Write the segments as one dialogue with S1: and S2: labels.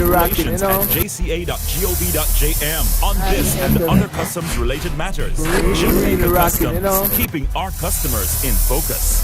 S1: operations at jca.gov.jm on this and other customs-related matters. Jamaica Customs, keeping our customers in focus.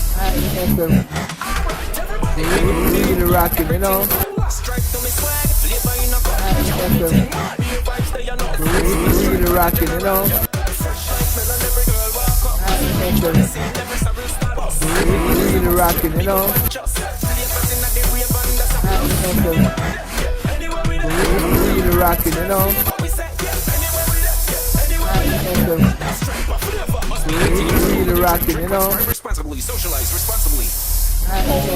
S2: Responsibly, socialize responsibly.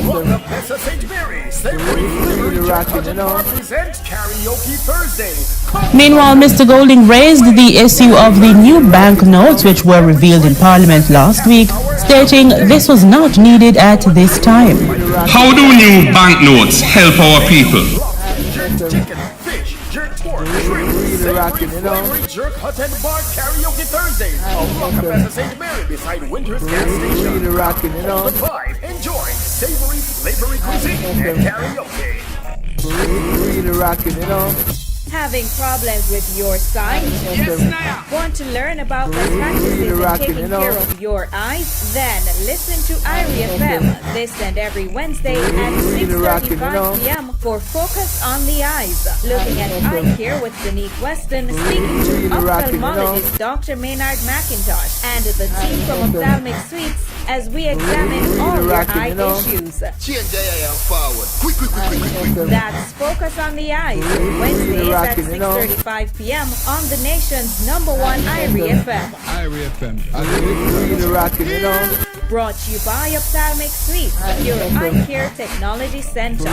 S3: Welcome, SSH Berry. Savory Flavored Cotton Bar presents Karaoke Thursday.
S4: Meanwhile, Mr. Golding raised the issue of the new banknotes which were revealed in Parliament last week, stating this was not needed at this time.
S5: How do new banknotes help our people?
S3: Chicken, fish, jerk pork, shrimp, savory flavored jerk hot and bar Karaoke Thursdays. Welcome, SSH Berry beside Winter's gas station. The vibe, enjoy savory flavory cuisine and karaoke.
S6: Having problems with your sight?
S3: Yes, now.
S6: Want to learn about best practices in taking care of your eyes? Then listen to IRI FM this and every Wednesday at 6:35 p.m. for Focus on the Eyes. Looking at eye care with Danique Weston, speaking to ophthalmologist Dr. Maynard McIntosh and the team from Ophthalmic Suites as we examine all your eye issues.
S2: Change the eye and forward. Quick.
S6: That's Focus on the Eyes, Wednesdays at 6:35 p.m. on the nation's #1 IRI FM.
S7: IRI FM.
S6: Brought to you by Ophthalmic Suites, your eye care technology center.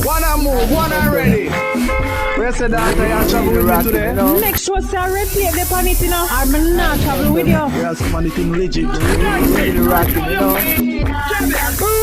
S3: Wanna move, wanna ready. Where's the doctor? You travel with me today?
S8: Make sure sir replay the on it, you know. I'm not travel with you.
S3: Yes, man, it's legit.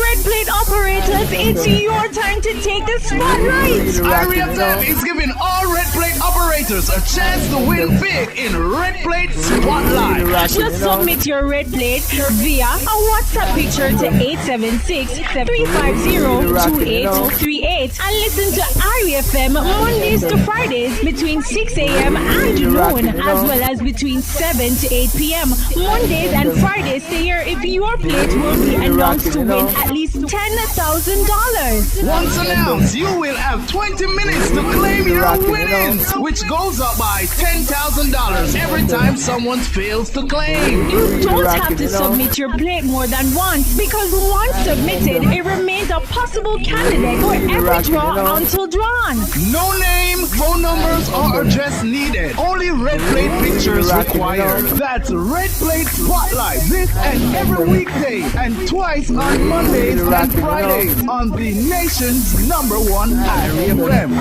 S8: Red plate operators, it's your time to take the spotlight.
S9: IRI FM is giving all red plate operators a chance to win big in Red Plate Spotlight.
S8: Just submit your red plate via a WhatsApp picture to 876-350-2838 and listen to IRI FM Mondays to Fridays between 6 a.m. and noon, as well as between 7 to 8 p.m. Mondays and Fridays to hear if your plate will be announced to win at least $10,000.
S9: Once announced, you will have 20 minutes to claim your winnings, which goes up by $10,000 every time someone fails to claim.
S8: You don't have to submit your plate more than once, because once submitted, it remains a possible candidate for every draw until drawn.
S9: No name, phone numbers, or address needed. Only red plate pictures required. That's Red Plate Spotlight this and every weekday, and twice on Mondays and Fridays on the nation's #1 IRI FM.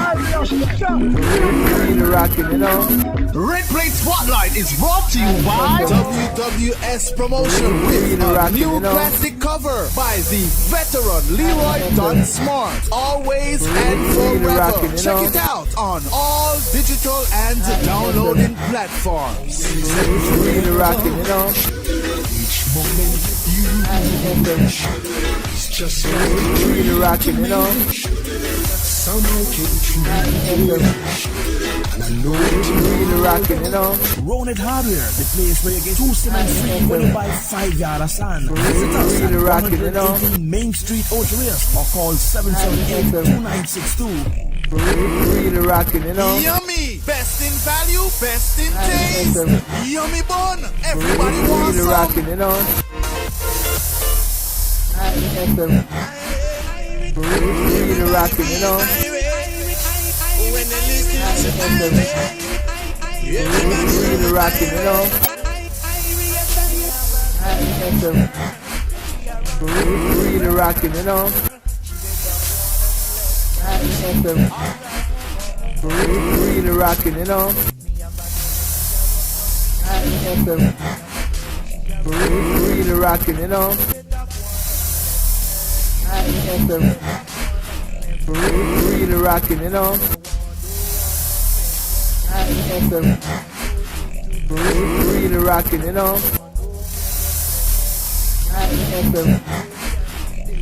S9: Red Plate Spotlight is brought to you by
S2: WWS Promotion with a new classic cover by the veteran Leroy Dunn Smart. Always and forever. Check it out on all digital and downloading platforms.
S3: Each moment you it's just like a dream. Somehow came true. And I know
S10: Round It Hardware, the place where you get 2 cement free when you buy 5 yards of sand. Visit us at 118 Main Street, Ocho-Rios, or call 778-2962.
S2: Yummy, best in value, best in taste. Yummy bun, everybody wants some. When they listen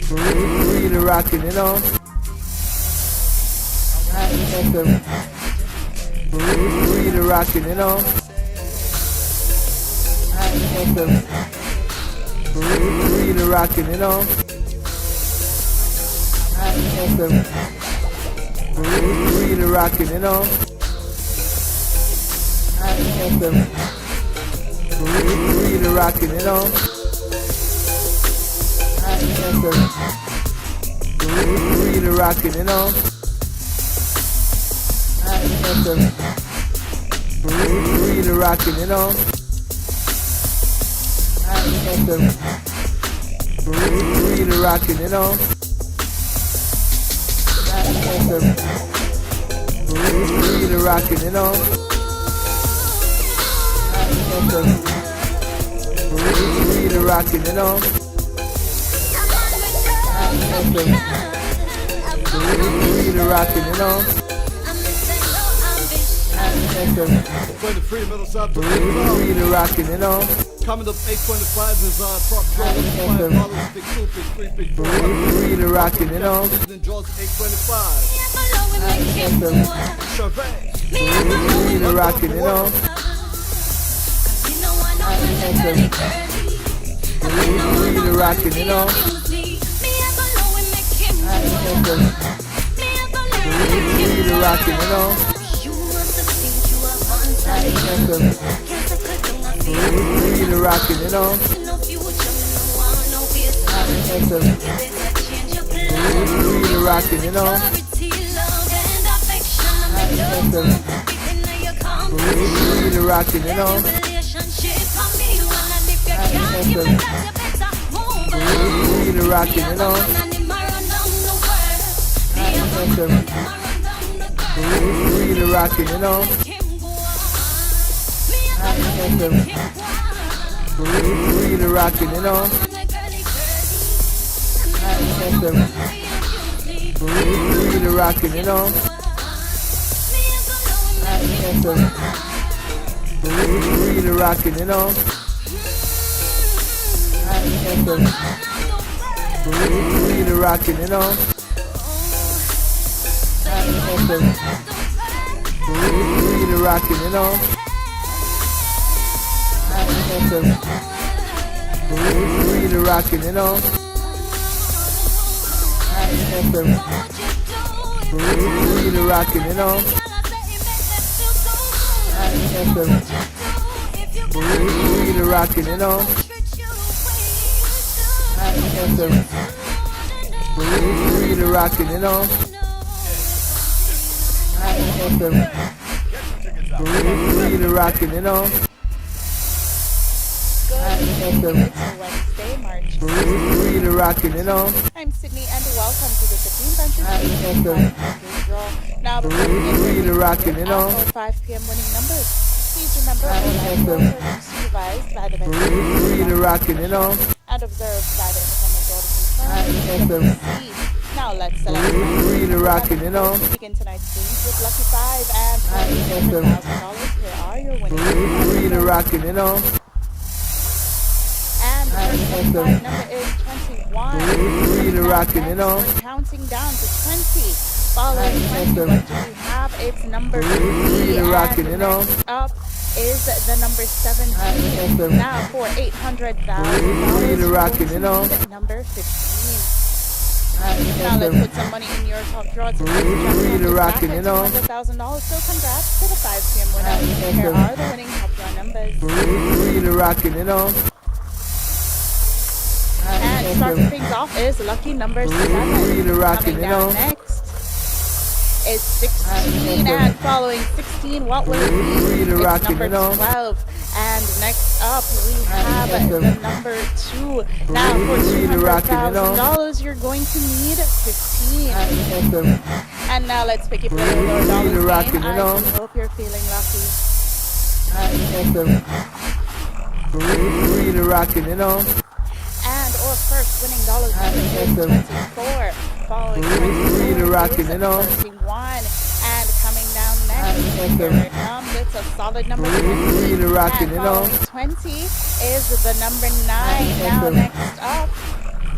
S7: Really rocking, you know. Really rocking, you know. Really rocking, you know. Really rocking, you know. Really rocking, you know. Really rocking, you know. Really rocking, you know. Really rocking, you know. Really rocking, you know. Really rocking, you know. Really rocking, you know.
S11: When the freedom of the South,
S7: really rocking, you know.
S11: Coming up 825 is top draw, $5, big 2, big 3, big 4.
S7: Really rocking, you know.
S11: Draws 825. Chevette.
S7: Really rocking, you know. Really rocking, you know. Really rocking, you know. Really rocking, you know. Really rocking, you know. Really rocking, you know. Really rocking, you know. Really rocking, you know. Really rocking, you know. Really rocking, you know. Really rocking, you know. Really rocking, you know. Really rocking, you know. Really rocking, you know. Really rocking, you know. Really rocking, you know. Really rocking, you know. Really rocking, you know.
S12: It's Wednesday, March 6th.
S7: Really rocking, you know.
S12: I'm Sydney and welcome to the 15 Bunches draw. Now before we get
S7: Really rocking, you know.
S12: 5 p.m. winning numbers. Please remember all live calls are supervised by the
S7: Really rocking, you know.
S12: and observed by the independent auditing firm. Now let's select
S7: Really rocking, you know.
S12: begin tonight's games with Lucky 5 and $1,000. Here are your winnings.
S7: Really rocking, you know.
S12: And the first qualified number is 21.
S7: Really rocking, you know.
S12: We're counting down to 20. Following 20, what do we have? It's number 3.
S7: Really rocking, you know.
S12: Next up is the number 17. Now for $800,000.
S7: Really rocking, you know.
S12: Number 15. Now let's put some money in your top draw.
S7: Really rocking, you know.
S12: $200,000. So congrats to the 5 p.m. winner. Here are the winning top draw numbers.
S7: Really rocking, you know.
S12: And starting things off is lucky number 7.
S7: Really rocking,
S12: Coming
S7: you know.
S12: down next is 16, and following 16, what will it be?
S7: Really
S12: It's
S7: rocking,
S12: number
S7: you know.
S12: 12. And next up, we have the number 2. Now for $200,000, you're going to need 15. And now let's pick your play your dollars
S7: Really rocking,
S12: game.
S7: you know.
S12: I hope you're feeling lucky.
S7: Really rocking, you know.
S12: And our first winning dollars number is 24. Following 24
S7: Really rocking, you know.
S12: 31. And coming down next. Here it comes. It's a solid number 20. And following 20 is the number 9. Now next up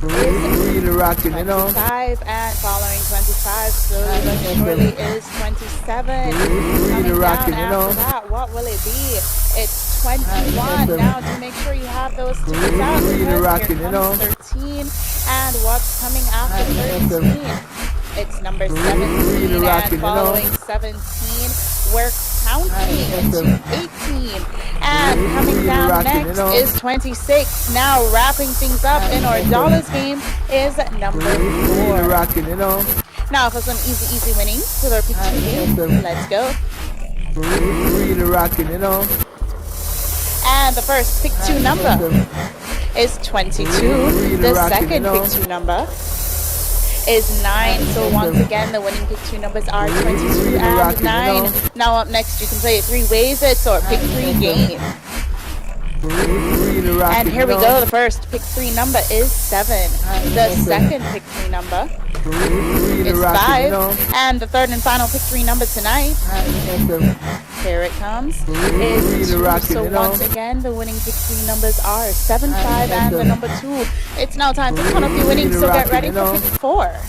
S12: is 25, and following 25 slowly but surely is 27. Coming down after that, what will it be? It's 21. Now to make sure you have those tickets out, because here comes 13, and what's coming after 13? It's number 17, and following 17 we're counting to 18, and coming down next is 26. Now wrapping things up in our dollars game is number 4. Now for some easy winnings with our pick 2 game, let's go. And the first pick 2 number is 22. The second pick 2 number is 9. So once again, the winning pick 2 numbers are 22 and 9. Now up next, you can play it 3 ways. It's our pick 3 game. And here we go. The first pick 3 number is 7. The second pick 3 number is 5. And the third and final pick 3 number tonight, here it comes, is 2. So once again, the winning pick 3 numbers are 7, 5, and the number 2. It's now time to count up your winnings, so get ready for pick 4.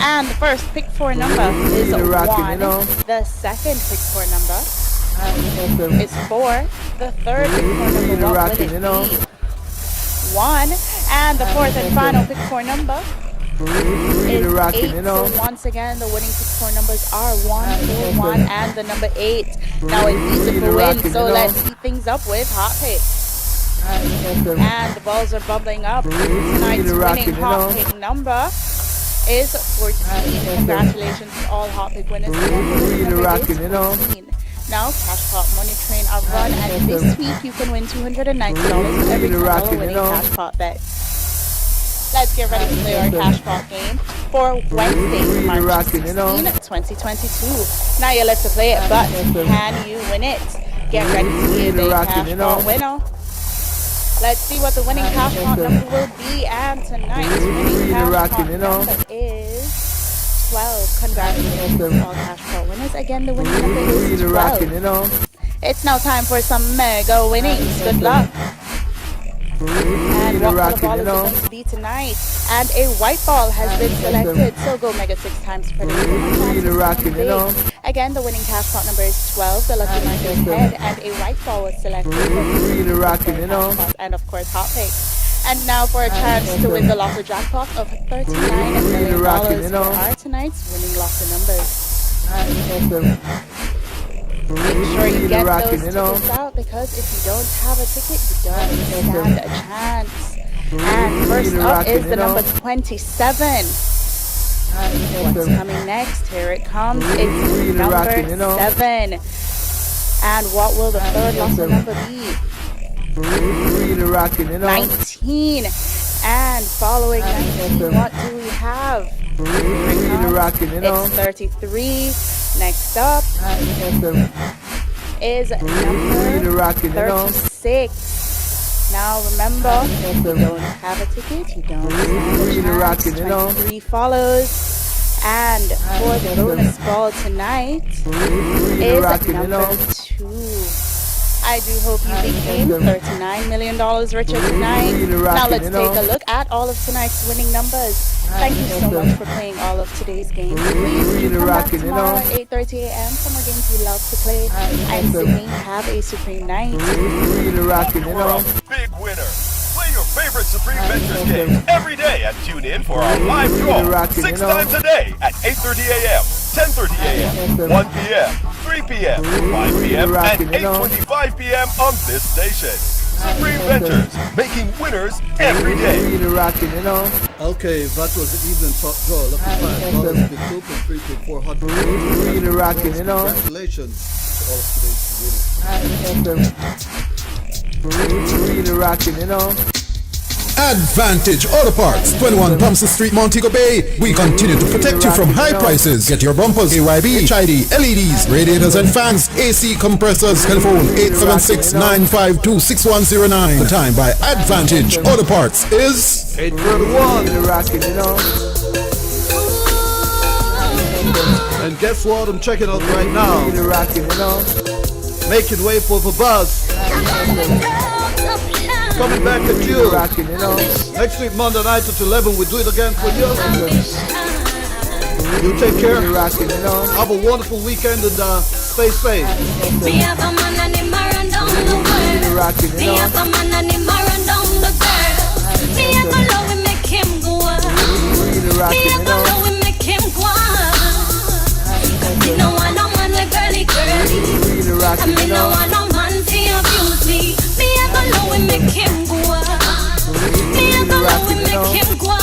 S12: And the first pick 4 number is 1. The second pick 4 number is 4. The third pick 4 number, what will it be? 1. And the fourth and final pick 4 number is 8. So once again, the winning pick 4 numbers are 1, 4, 1, and the number 8. Now it's easy for win, so let's heat things up with hot picks. And the balls are bubbling up. Tonight's winning hot pick number is 14. Congratulations to all hot pick winners. Now, Cash Pot Money Train are run, and this week you can win $290 for every $10 winning Cash Pot bet. Let's get ready to play our Cash Pot game for Wednesday, March 16, 2022. Now you're left to play it, but can you win it? Get ready to be a big Cash Pot winner. Let's see what the winning Cash Pot number will be, and tonight's winning Cash Pot number is 12. Congratulations to all Cash Pot winners. Again, the winning number is 12. It's now time for some mega winnings. Good luck. And what color ball is it going to be tonight? And a white ball has been selected. So go mega 6 times per day. Again, the winning Cash Pot number is 12. The lucky marker is head, and a white ball was selected. And of course, hot pick. And now for a chance to win the lotto jackpot of $39 million. Here are tonight's winning lotto numbers. Make sure you get those tickets out, because if you don't have a ticket, you don't stand a chance. And first up is the number 27. What's coming next? Here it comes. It's number 7. And what will the third lotto number be? 19. And following 19, what do we have? It's 33. Next up is number 36. Now remember, if you don't have a ticket, you don't have a chance. 23 follows. And for the bonus ball tonight is number 2. I do hope you became $39 million richer tonight. Now let's take a look at all of tonight's winning numbers. Thank you so much for playing all of today's games. Please do come back tomorrow at 8:30 a.m. for more games we love to play. I'm Sydney. Have a supreme night.
S3: You're a big winner. Play your favorite Supreme Ventures games every day and tune in for our live draw 6 times a day at 8:30 a.m., 10:30 a.m., 1 p.m., 3 p.m., 5 p.m., and 8:25 p.m. on this station. Supreme Ventures, making winners every day.
S11: Okay, that was the evening top draw. Lucky $5, pick 2, pick 3, pick 4, hot pick. Congratulations to all of today's winners.
S13: Advantage Auto Parts, 21 Thompson Street, Montego Bay. We continue to protect you from high prices. Get your bumpers, AYB, HID, LEDs, radiators and fans, AC compressors. Telephone 876-952-6109. The time by Advantage Auto Parts is
S11: 8:31. And And guess what? I'm checking out right now. Making way for EBUZZ. Coming back at you. Next week, Monday night at 11, we do it again for you. You take care. Have a wonderful weekend and stay safe.
S14: Me have a man and him a run down the world. Me have a man and him a run down the girl. Me have a love we make him go on. Me have a love we make him go on. Me no want no man with girly girly. And me no want no man to abuse me. Me have a love we make him go on. Me have a love we make him go on.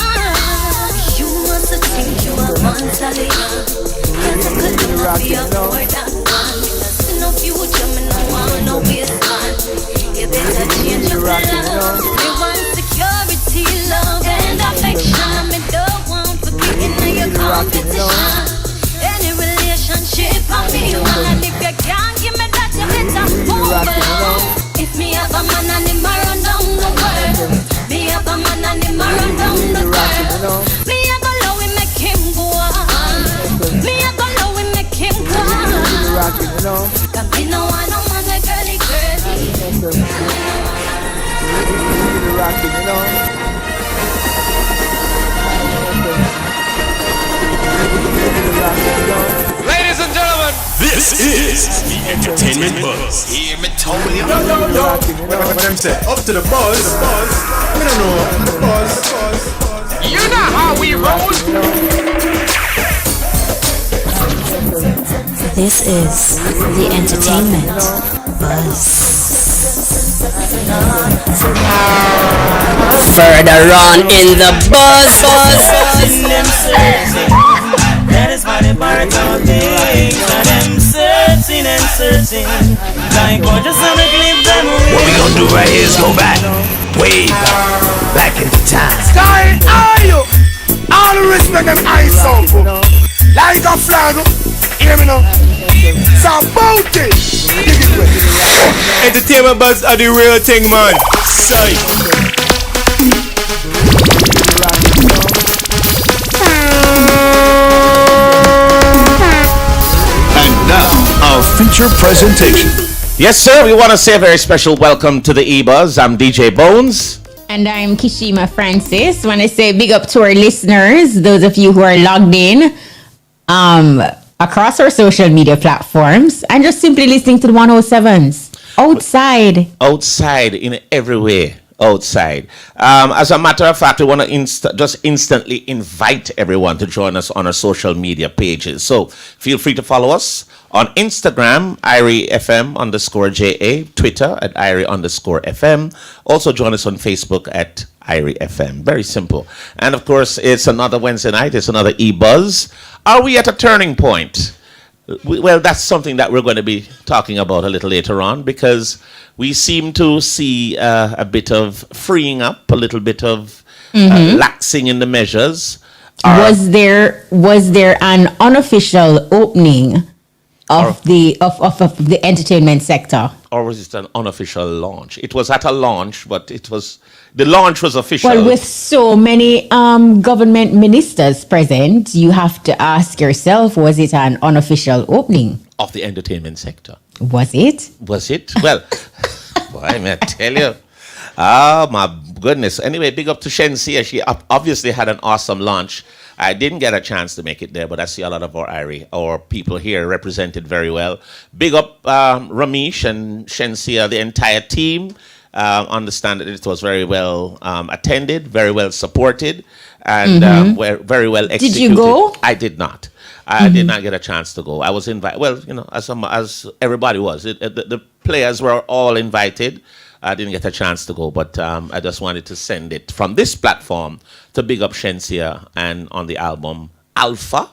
S14: You must think you are one solid. Can't take a look at your boy that one. No future, me no want no waste man. You better change your plan. Me want security, love and affection. Me don't want for being in your competition. Any relationship I me want. If you can't give me that, you better move along. If me have a man and him a run down the world. Me have a man and him a run down the world. Me have a love we make him go on. Me have a love we make him go on. Cause me no want no man with girly girly.
S15: Ladies and gentlemen,
S1: this is the Entertainment Buzz.
S15: Hear me tell you.
S16: Yo, what them say? Up to the buzz. I don't know. The buzz.
S15: You know how we roll.
S17: This is the Entertainment Buzz.
S18: Further on in the buzz.
S19: That is why they borrow things. And them searching and searching. Like what just on a clip them away.
S20: What we gonna do right here is go back. Way back in time.
S16: Sky, are you? All the respect and ice up. Like a flag. Hear me now. It's about it. Dig it quick.
S21: Entertainment Buzz are the real thing, man. Sorry.
S20: And now, our feature presentation.
S22: Yes, sir. We want to say a very special welcome to the EBUZZ. I'm DJ Bones.
S23: And I'm Kishima Francis. Want to say big up to our listeners, those of you who are logged in across our social media platforms and just simply listening to the 107s outside.
S22: Outside in every way. Outside. As a matter of fact, we want to just instantly invite everyone to join us on our social media pages. So feel free to follow us on Instagram, IRIFM_JA, Twitter at IRI_FM. Also join us on Facebook at IRIFM. Very simple. And of course, it's another Wednesday night. It's another EBUZZ. Are we at a turning point? Well, that's something that we're going to be talking about a little later on, because we seem to see a bit of freeing up, a little bit of laxing in the measures.
S23: Was there an unofficial opening of the entertainment sector,
S22: or was it an unofficial launch? It was at a launch, but the launch was official.
S23: Well, with so many government ministers present, you have to ask yourself, was it an unofficial opening
S22: of the entertainment sector?
S23: Was it?
S22: Was it? Well, boy, I may tell you. Oh, my goodness. Anyway, big up to Shensia. She obviously had an awesome launch. I didn't get a chance to make it there, but I see a lot of our people here represented very well. Big up Ramesh and Shensia, the entire team. Understand that it was very well attended, very well supported, and very well executed.
S23: Did you go?
S22: I did not. I did not get a chance to go. I was invited. Well, as everybody was. The players were all invited. I didn't get a chance to go, but I just wanted to send it from this platform to big up Shensia and on the album Alpha.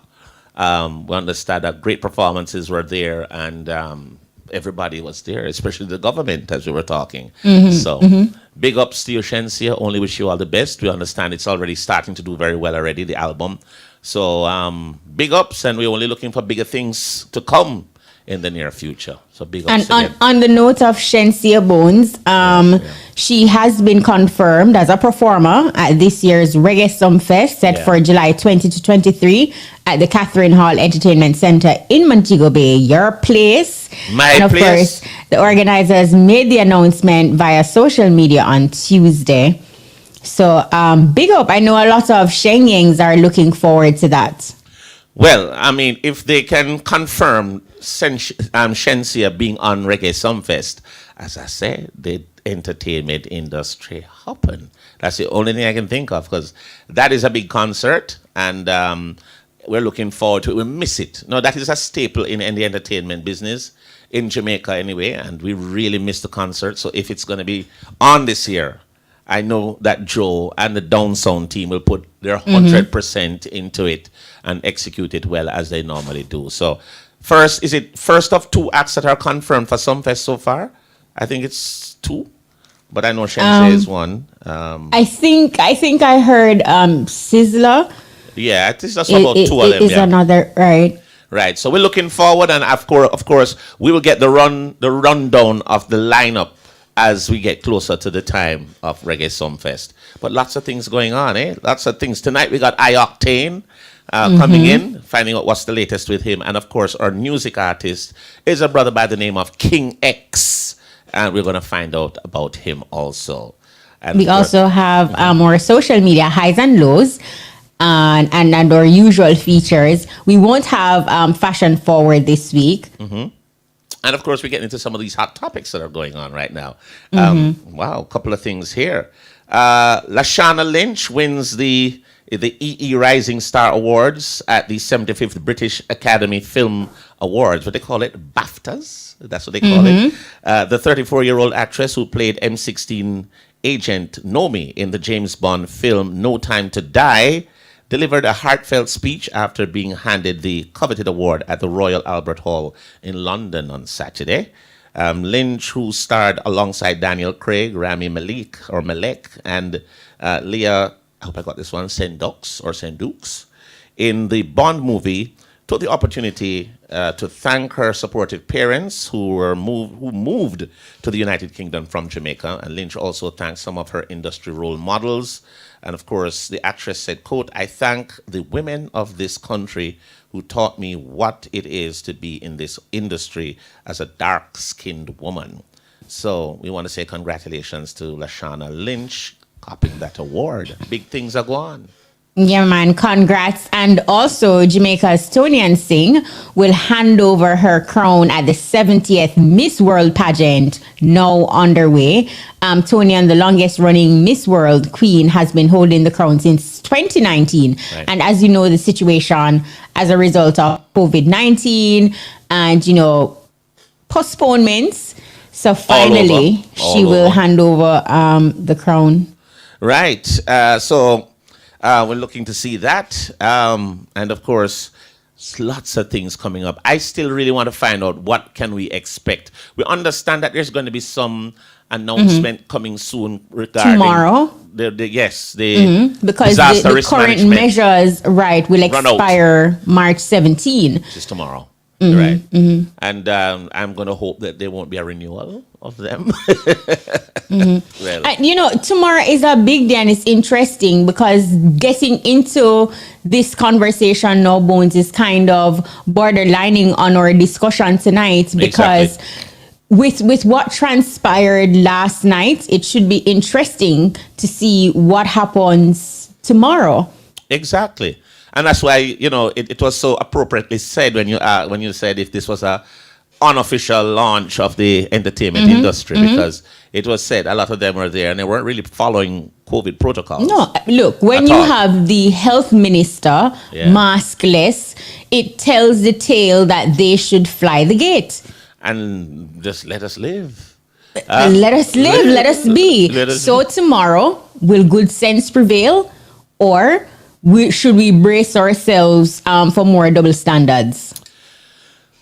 S22: We understand that great performances were there, and everybody was there, especially the government, as we were talking. Big ups to you, Shensia. Only wish you all the best. We understand it's already starting to do very well already, the album. So big ups, and we're only looking for bigger things to come in the near future. So big
S23: And
S22: ups again.
S23: on the note of Shensia Bones, she has been confirmed as a performer at this year's Reggae Sumfest set for July 20 to 23 at the Catherine Hall Entertainment Center in Montego Bay, your place. And of course, the organizers made the announcement via social media on Tuesday. So big up. I know a lot of Shenyings are looking forward to that.
S22: Well, I mean, if they can confirm Shensia being on Reggae Sumfest, as I said, the entertainment industry hopping. That's the only thing I can think of, because that is a big concert, and we're looking forward to it. We miss it. No, that is a staple in the entertainment business, in Jamaica anyway, and we really miss the concert. So if it's going to be on this year, I know that Joe and the Down Sound team will put their 100% into it and execute it well as they normally do. So is it first of two acts that are confirmed for Sumfest so far? I think it's two, but I know Shensia is one.
S23: I think I heard Sizzler.
S22: Yeah, it's just about two of them.
S23: Is another, right?
S22: Right. So we're looking forward, and of course, we will get the rundown of the lineup as we get closer to the time of Reggae Sumfest. But lots of things going on, eh? Lots of things. Tonight we got Octane coming in, finding out what's the latest with him. And of course, our music artist is a brother by the name of King X. And we're going to find out about him also. And
S23: we also have our social media highs and lows. And our usual features. We won't have Fashion Forward this week.
S22: And of course, we're getting into some of these hot topics that are going on right now. Wow, a couple of things here. Lashana Lynch wins the EE Rising Star Awards at the 75th British Academy Film Awards. What they call it? BAFTAs? That's what they call it. The 34-year-old actress who played M16 agent Nomi in the James Bond film No Time to Die delivered a heartfelt speech after being handed the coveted award at the Royal Albert Hall in London on Saturday. Lynch, who starred alongside Daniel Craig, Rami Malek, and Leah, I hope I got this one, Sendukes, in the Bond movie, took the opportunity to thank her supportive parents who moved to the United Kingdom from Jamaica. And Lynch also thanked some of her industry role models. And of course, the actress said, quote, "I thank the women of this country who taught me what it is to be in this industry as a dark-skinned woman." So we want to say congratulations to Lashana Lynch copying that award. Big things are going on.
S23: Yeah, man, congrats. And also, Jamaica's Tonian Singh will hand over her crown at the 70th Miss World pageant, now underway. Tonian, the longest running Miss World queen, has been holding the crown since 2019. Right. And as you know, the situation as a result of COVID-19 and, postponements. So finally, she will hand over the crown.
S22: Right. So we're looking to see that. And of course, lots of things coming up. I still really want to find out what can we expect. We understand that there's going to be some announcement coming soon regarding
S23: tomorrow.
S22: Because
S23: the current measures, will expire March 17.
S22: Which is tomorrow. Right. And I'm going to hope that there won't be a renewal of them.
S23: Well, tomorrow is a big day, and it's interesting because getting into this conversation now, Bones, is kind of borderlining on our discussion tonight because with what transpired last night, it should be interesting to see what happens tomorrow.
S22: Exactly. And that's why, it was so appropriately said when you said if this was a unofficial launch of the entertainment industry, because it was said a lot of them were there and they weren't really following COVID protocols.
S23: No, look, when you have the health minister maskless, it tells the tale that they should fly the gate.
S22: And just let us live.
S23: Let us live, let us be. So tomorrow, will good sense prevail, or should we brace ourselves for more double standards?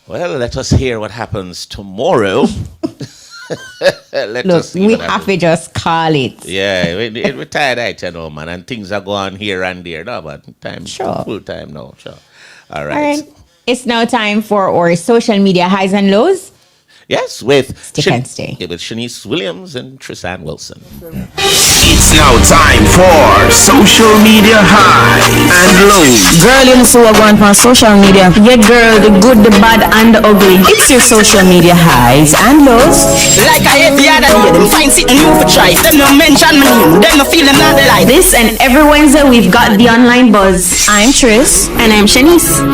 S22: Well, let us hear what happens tomorrow.
S23: We have to just call it.
S22: Yeah, we're tired, man, and things are going here and there. No, but full time now. Sure. All right.
S23: It's now time for our social media highs and lows.
S22: Yes, with
S23: Stay.
S22: With Shanice Williams and Tristan Wilson.
S20: It's now time for social media high and low.
S4: Girl, you know so I go on social media. Yeah, girl, the good, the bad, and the ugly. It's your social media highs and lows.
S5: Like I every other day, them find something new for try. Them no mention my name, them no feel another life.
S4: This and every Wednesday we've got the online buzz. I'm Tris. And I'm Shanice.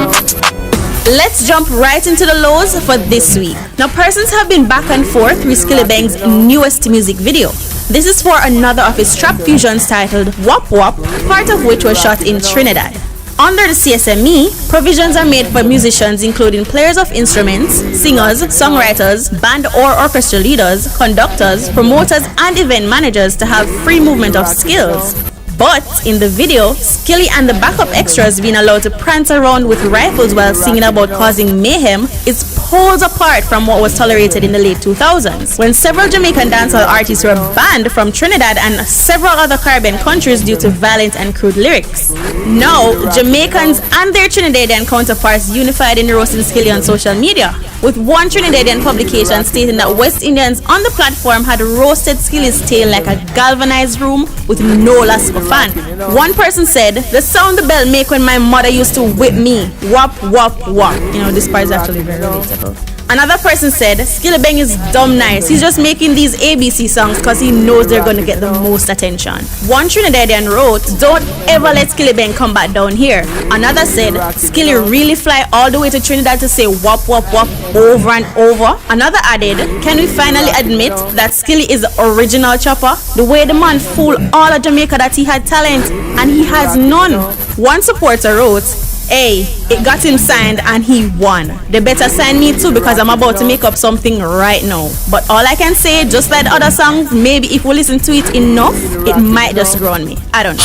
S6: Let's jump right into the lows for this week. Now, persons have been back and forth with Skillibeng's newest music video. This is for another of his trap fusions titled Wop Wop, part of which was shot in Trinidad. Under the CSME, provisions are made for musicians including players of instruments, singers, songwriters, band or orchestra leaders, conductors, promoters, and event managers to have free movement of skills. But in the video, Skilly and the backup extras being allowed to prance around with rifles while singing about causing mayhem is poles apart from what was tolerated in the late 2000s, when several Jamaican dancehall artists were banned from Trinidad and several other Caribbean countries due to violent and crude lyrics. Now, Jamaicans and their Trinidadian counterparts unified in roasting Skilly on social media, with one Trinidadian publication stating that West Indians on the platform had roasted Skilly's tail like a galvanized room with no Lasco fan. One person said, "The sound the bell make when my mother used to whip me. Wop, wop, wop." You know, this part is actually very relatable. Another person said, "Skillibeng is dumb nice. He's just making these ABC songs because he knows they're going to get the most attention." One Trinidadian wrote, "Don't ever let Skillibeng come back down here." Another said, "Skilly really fly all the way to Trinidad to say wop, wop, wop over and over." Another added, "Can we finally admit that Skilly is the original chopper? The way the man fooled all of Jamaica that he had talent and he has none." One supporter wrote, "Hey, it got him signed and he won. They better sign me too because I'm about to make up something right now. But all I can say, just like the other songs, maybe if we listen to it enough, it might just grow on me. I don't know."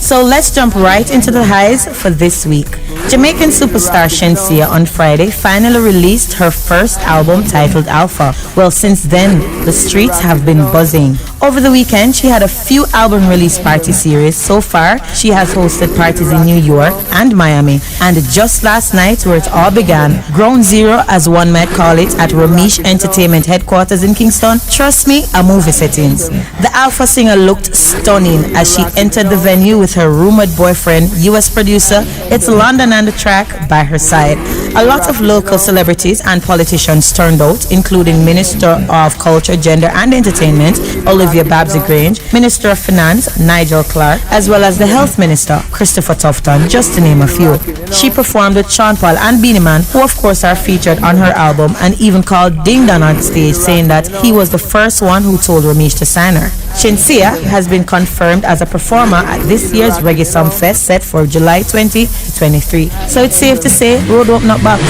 S4: So let's jump right into the highs for this week. Jamaican superstar Shenseea on Friday finally released her first album titled Alpha. Well, since then, the streets have been buzzing. Over the weekend, she had a few album release party series. So far, she has hosted parties in New York and Miami. And just last night, where it all began, Ground Zero, as one might call it, at Ramesh Entertainment headquarters in Kingston. Trust me, a movie settings. The Alpha singer looked stunning as she entered the venue with her rumored boyfriend, US producer It's London and the track by her side. A lot of local celebrities and politicians turned out, including Minister of Culture, Gender and Entertainment, Olivia Babsy-Grange, Minister of Finance, Nigel Clark, as well as the Health Minister, Christopher Tufton, just to name a few. She performed with Sean Paul and Beanie Man, who of course are featured on her album, and even called Ding Dong on stage, saying that he was the first one who told Ramesh to sign her. Shenseea has been confirmed as a performer at this year's Reggae Song Fest set for July 20 to 23. So it's safe to say, road up not back.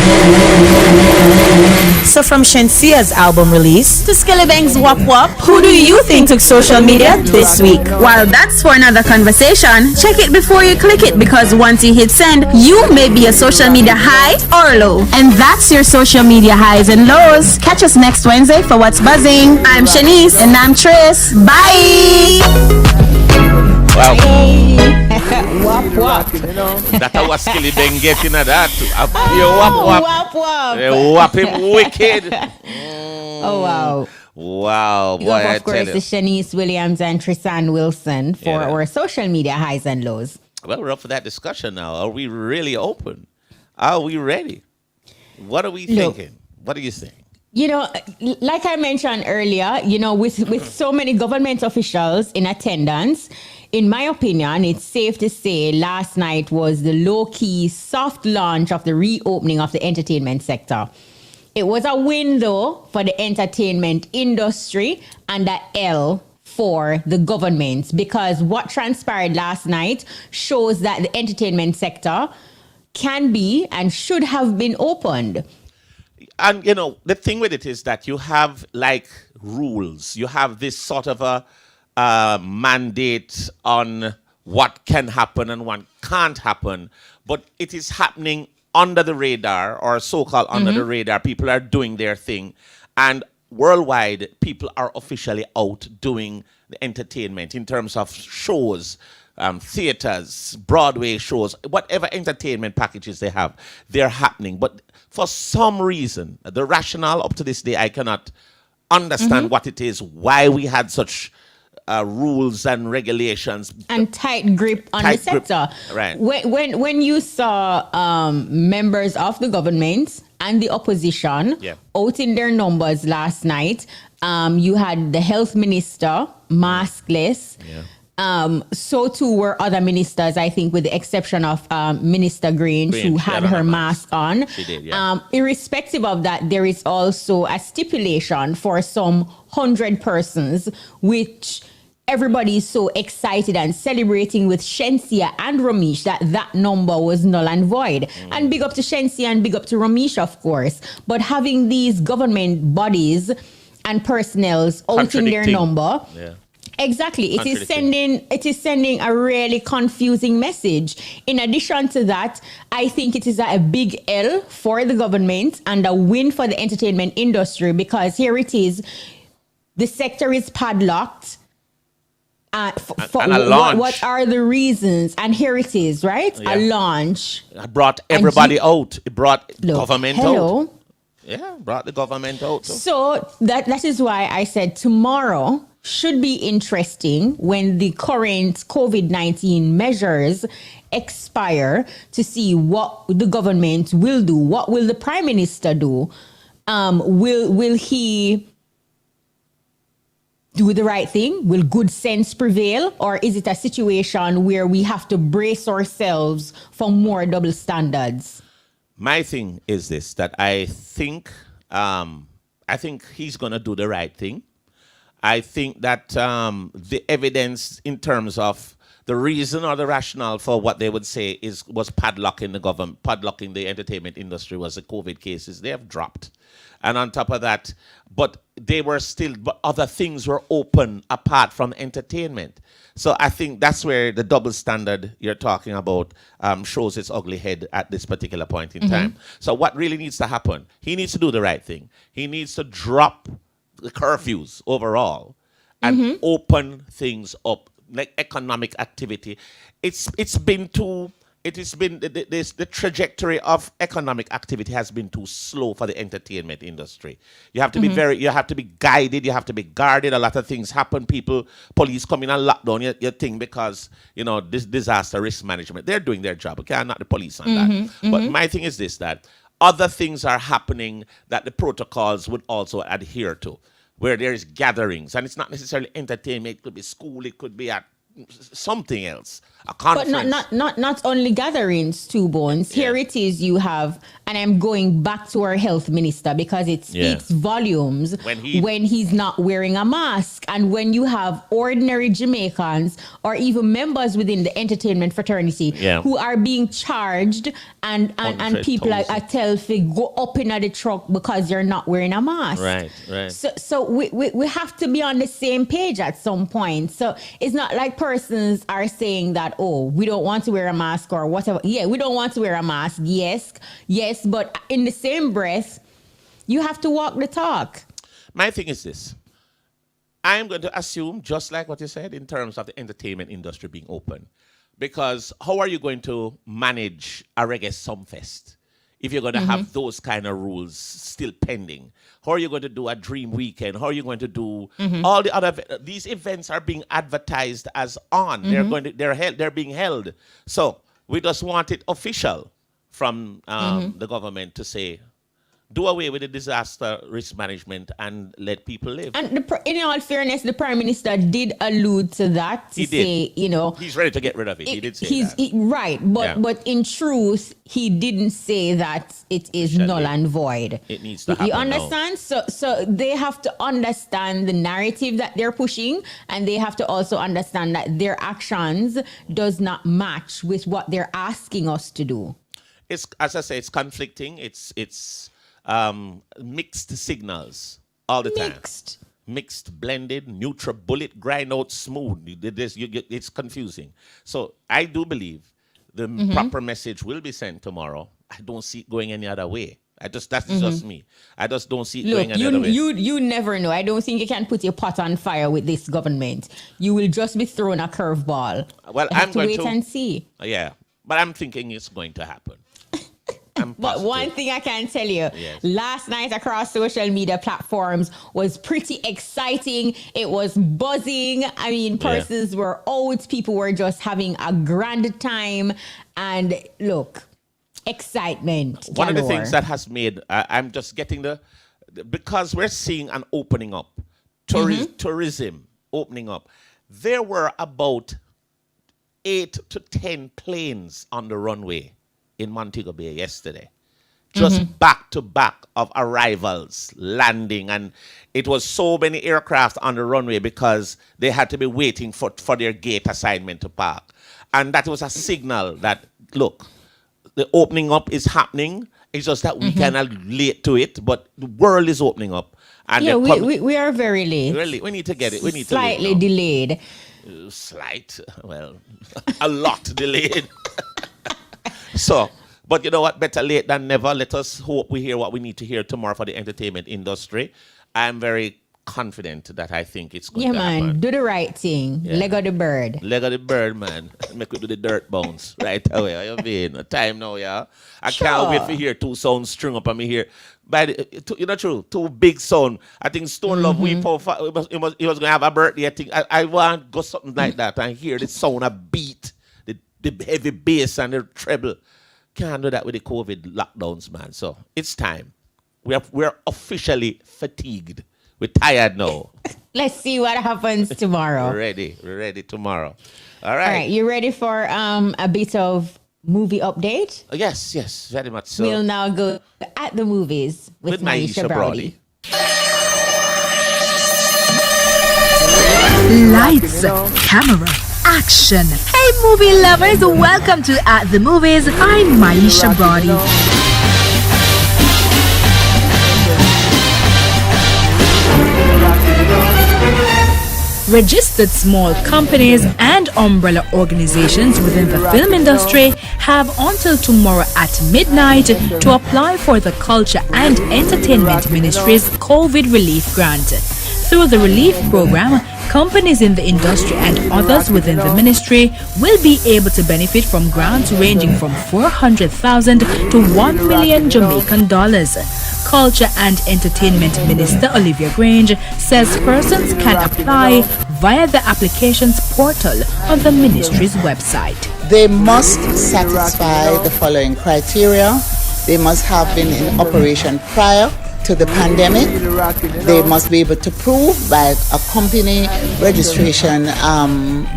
S4: So from Shensea's album release
S6: to Skillibeng's Wop Wop,
S4: who do you think took social media this week?
S6: Well, that's for another conversation. Check it before you click it, because once you hit send, you may be a social media high or low.
S4: And that's your social media highs and lows. Catch us next Wednesday for What's Buzzing.
S6: I'm Shanice.
S4: And I'm Tris. Bye!
S22: Wow.
S23: Wop wop.
S22: That's how Skillibeng getting at that. You wop wop.
S23: Wop wop.
S22: Whop him wicked.
S23: Oh wow.
S22: Wow, boy,
S23: Of
S22: I
S23: course,
S22: tell you.
S23: the Shanice Williams and Tristan Wilson for
S22: Yeah.
S23: our social media highs and lows.
S22: Well, we're up for that discussion now. Are we really open? Are we ready? What are we thinking? What do you think?
S23: You know, like I mentioned earlier, you know, with so many government officials in attendance, in my opinion, it's safe to say last night was the low-key soft launch of the reopening of the entertainment sector. It was a win, though, for the entertainment industry and a L for the government, because what transpired last night shows that the entertainment sector can be and should have been opened.
S22: And, you know, the thing with it is that you have, like, rules. You have this sort of a mandate on what can happen and what can't happen. But it is happening under the radar, or so-called under the radar. People are doing their thing. And worldwide, people are officially out doing the entertainment in terms of shows, theaters, Broadway shows, whatever entertainment packages they have, they're happening. But for some reason, the rationale up to this day, I cannot understand what it is, why we had such rules and regulations
S23: and tight grip on the sector.
S22: Right.
S23: When you saw members of the government and the opposition out in their numbers last night, you had the health minister maskless. So too were other ministers, I think, with the exception of Minister Grange, who had her mask on.
S22: She did,
S23: irrespective of that, there is also a stipulation for some 100 persons, which everybody is so excited and celebrating with Shensia and Ramesh that number was null and void. And big up to Shensia and big up to Ramesh, of course. But having these government bodies and personnels out in their number... Exactly. It is sending a really confusing message. In addition to that, I think it is a big L for the government and a win for the entertainment industry, because here it is, the sector is padlocked. What are the reasons? And here it is, right? A launch.
S22: It brought everybody out. It brought government out. Yeah, brought the government out.
S23: So that is why I said tomorrow should be interesting when the current COVID-19 measures expire, to see what the government will do. What will the Prime Minister do? Will he do the right thing? Will good sense prevail? Or is it a situation where we have to brace ourselves for more double standards?
S22: My thing is this, that I think he's going to do the right thing. I think that the evidence in terms of the reason or the rationale for what they would say was padlocking the entertainment industry was the COVID cases. They have dropped. And on top of that, but other things were open apart from entertainment. So I think that's where the double standard you're talking about shows its ugly head at this particular point in time. So what really needs to happen? He needs to do the right thing. He needs to drop the curfews overall and open things up, like economic activity. The trajectory of economic activity has been too slow for the entertainment industry. You have to be you have to be guided, you have to be guarded. A lot of things happen. Police come in and lock down your thing because, this disaster risk management. They're doing their job. Okay, I'm not the police on that. But my thing is this, that other things are happening that the protocols would also adhere to, where there is gatherings, and it's not necessarily entertainment. It could be school, it could be at something else, a conference.
S23: But not only gatherings, Two Bones. Here it is, you have, and I'm going back to our health minister because it speaks volumes when he's not wearing a mask, and when you have ordinary Jamaicans or even members within the entertainment fraternity who are being charged and people like I tell go up in the truck because you're not wearing a mask.
S22: Right.
S23: So we have to be on the same page at some point. So it's not like persons are saying that, oh, we don't want to wear a mask or whatever. Yeah, we don't want to wear a mask. Yes, but in the same breath, you have to walk the talk.
S22: My thing is this. I'm going to assume, just like what you said, in terms of the entertainment industry being open. Because how are you going to manage a reggae sumfest if you're going to have those kind of rules still pending? How are you going to do a dream weekend? How are you going to do all the other? These events are being advertised as on. They're being held. So we just want it official from the government to say, do away with the disaster risk management and let people live.
S23: And in all fairness, the Prime Minister did allude to that. He did.
S22: He's ready to get rid of it. He did say that.
S23: Right. But in truth, he didn't say that it is null and void.
S22: It needs to happen.
S23: You understand? So they have to understand the narrative that they're pushing, and they have to also understand that their actions does not match with what they're asking us to do.
S22: It's, as I say, it's conflicting. It's mixed signals all the time. Mixed, blended, neutral, bullet, grind out, smooth. It's confusing. So I do believe the proper message will be sent tomorrow. I don't see it going any other way. That's just me. I just don't see it going
S23: Look,
S22: another way.
S23: you never know. I don't think you can put your pot on fire with this government. You will just be thrown a curveball.
S22: Well,
S23: you have to wait and see.
S22: Yeah, but I'm thinking it's going to happen.
S23: But one thing I can tell you, last night across social media platforms was pretty exciting. It was buzzing. I mean, persons were out. People were just having a grand time. And look, excitement.
S22: One of the things that has made, I'm just getting because we're seeing an opening up, tourism opening up. There were about 8 to 10 planes on the runway in Montego Bay yesterday, just back to back of arrivals, landing, and it was so many aircraft on the runway because they had to be waiting for their gate assignment to park. And that was a signal that, look, the opening up is happening. It's just that we kind of late to it, but the world is opening up. And
S23: we are very late.
S22: Really, we need to get it. We need
S23: slightly
S22: to
S23: delayed.
S22: Slight, well, a lot delayed. So, but you know what? Better late than never. Let us hope we hear what we need to hear tomorrow for the entertainment industry. I'm very confident that I think it's going to happen.
S23: Man, do the right thing.
S22: Yeah.
S23: Leg of the bird.
S22: Leg of the bird, man. Make we do the dirt bounce right away. How you mean? Time now, yeah. I can't wait to hear 2 sounds string up on me here. But you know, true, 2 big sound. I think Stone Love he was going to have a birthday. I think I want to go something like that and hear the sound, a beat, the heavy bass and the treble. Can't do that with the COVID lockdowns, man. So it's time. We're officially fatigued. We're tired now.
S23: Let's see what happens tomorrow.
S22: We're ready tomorrow. All right.
S23: You ready for a bit of movie update?
S22: Yes, very much so.
S23: We'll now go at the movies with Maisha Browdy.
S8: Lights, camera, action. Hey movie lovers, welcome to At the Movies. I'm Maisha Browdy. Registered small companies and umbrella organizations within the film industry have until tomorrow at midnight to apply for the Culture and Entertainment Ministry's COVID Relief Grant. Through the relief program, companies in the industry and others within the ministry will be able to benefit from grants ranging from 400,000 to 1 million Jamaican dollars. Culture and Entertainment Minister Olivia Grange says persons can apply via the applications portal on the ministry's website.
S9: They must satisfy the following criteria. They must have been in operation prior to the pandemic. They must be able to prove by a company registration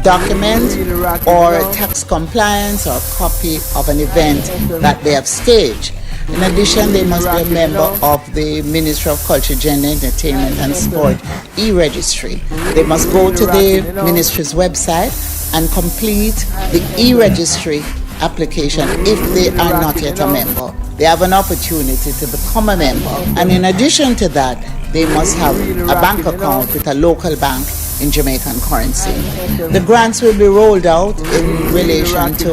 S9: document or tax compliance or a copy of an event that they have staged. In addition, they must be a member of the Ministry of Culture, Gender, Entertainment and Sport e-registry. They must go to the ministry's website and complete the e-registry application if they are not yet a member. They have an opportunity to become a member. And in addition to that, they must have a bank account with a local bank in Jamaican currency. The grants will be rolled out in relation to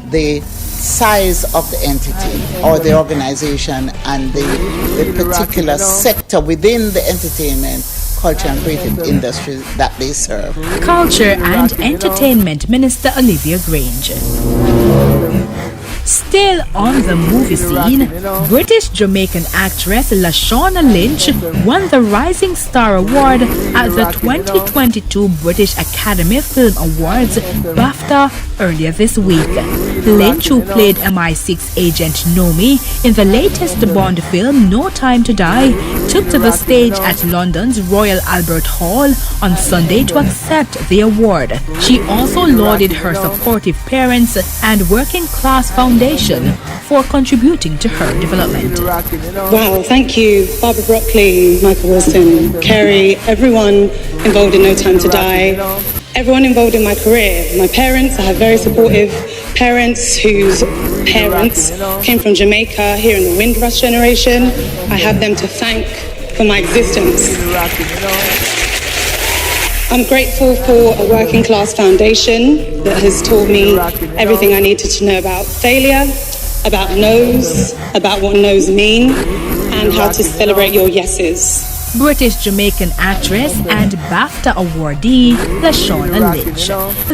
S9: the size of the entity or the organization and the particular sector within the entertainment, culture and creative industry that they serve.
S8: Culture and Entertainment Minister Olivia Grange. Still on the movie scene, British Jamaican actress Lashawna Lynch won the Rising Star Award at the 2022 British Academy Film Awards BAFTA earlier this week. Lynch, who played MI6 agent Nomi in the latest Bond film No Time to Die, took to the stage at London's Royal Albert Hall on Sunday to accept the award. She also lauded her supportive parents and working class foundation for contributing to her development.
S10: Wow, thank you, Barbara Broccoli, Michael Wilson, Kerry, everyone involved in No Time to Die, everyone involved in my career. My parents, I have very supportive parents whose parents came from Jamaica here in the Windrush generation. I have them to thank for my existence. I'm grateful for a working class foundation that has taught me everything I needed to know about failure, about no's, about what no's mean, and how to celebrate your yeses.
S8: British Jamaican actress and BAFTA awardee Lashawna Lynch.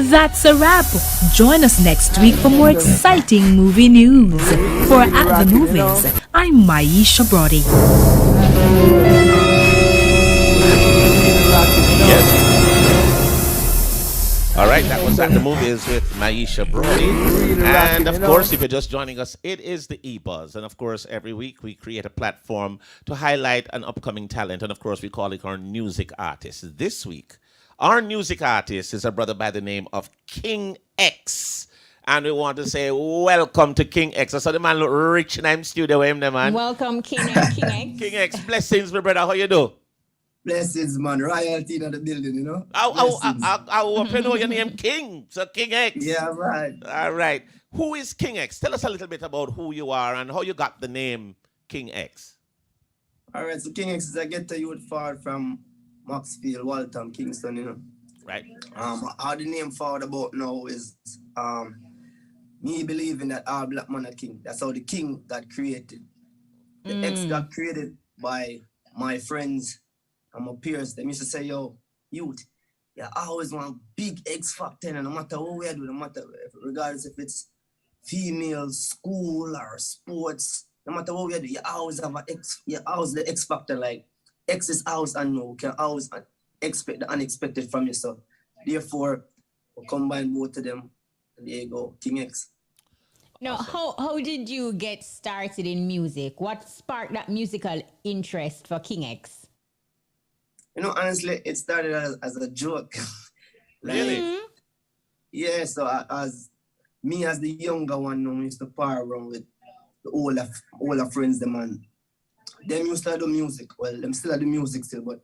S8: That's a wrap. Join us next week for more exciting movie news. For At the Movies, I'm Maisha Brody.
S22: All right, that was At the Movies with Maisha Brody. And of course, if you're just joining us, it is the EBUZZ. And of course, every week we create a platform to highlight an upcoming talent. And of course, we call it our music artist. This week, our music artist is a brother by the name of King X. And we want to say welcome to King X. I saw the man look rich in the studio with him, the man.
S23: Welcome, King X.
S22: King X, blessings, my brother. How you do?
S2: Blessings, man. Royalty in the building, you know.
S22: I know your name, King. So King X.
S2: Yeah, right.
S22: All right. Who is King X? Tell us a little bit about who you are and how you got the name King X.
S2: All right. So King X is a ghetto youth far from Maxfield, Waltham, Kingston, you know.
S22: Right.
S2: How the name forward about now is me believing that all black man are king. That's how the king got created. The X got created by my friends and my peers. They used to say, yo, youth, yeah, I always want big X factor, and no matter what we do, no matter, regardless if it's female, school, or sports, no matter what we do, you always have an X, you always the X factor, like X is always unknown, you can always expect the unexpected from yourself. Therefore, we combine both of them, and there you go, King X.
S23: Now, how did you get started in music? What sparked that musical interest for King X?
S2: You know, honestly, it started as a joke.
S22: Really?
S2: Yeah, so as the younger one, we used to par around with the older friends, them, and them used to do music. Well, them still do music still, but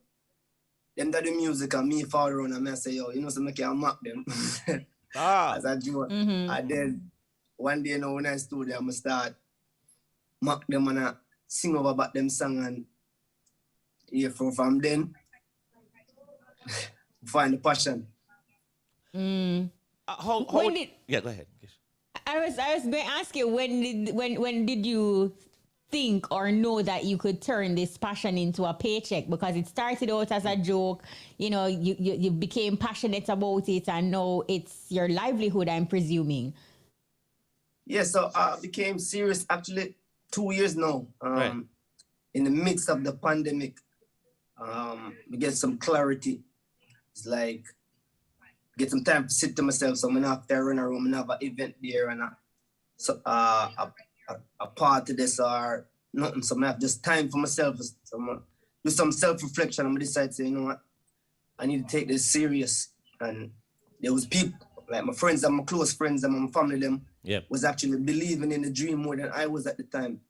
S2: them that do music and me fall around and I say, yo, you know, so I can mock them. As a joke. And then one day, you know, when I stood there, I start mock them and I sing over about them song, and yeah, from then, find the passion.
S22: Yeah, go ahead.
S23: I was going to ask you, when did you think or know that you could turn this passion into a paycheck? Because it started out as a joke, you know, you became passionate about it, and now it's your livelihood, I'm presuming.
S2: Yeah, so I became serious actually 2 years now.
S22: Right.
S2: In the midst of the pandemic, we get some clarity. It's like, get some time to sit to myself, so I'm not have to run around and have an event there and a part of this or nothing. So I have just time for myself. So I'm do some self-reflection and I decide to say, you know what, I need to take this serious. And there was people, like my friends and my close friends and my family, them was actually believing in the dream more than I was at the time.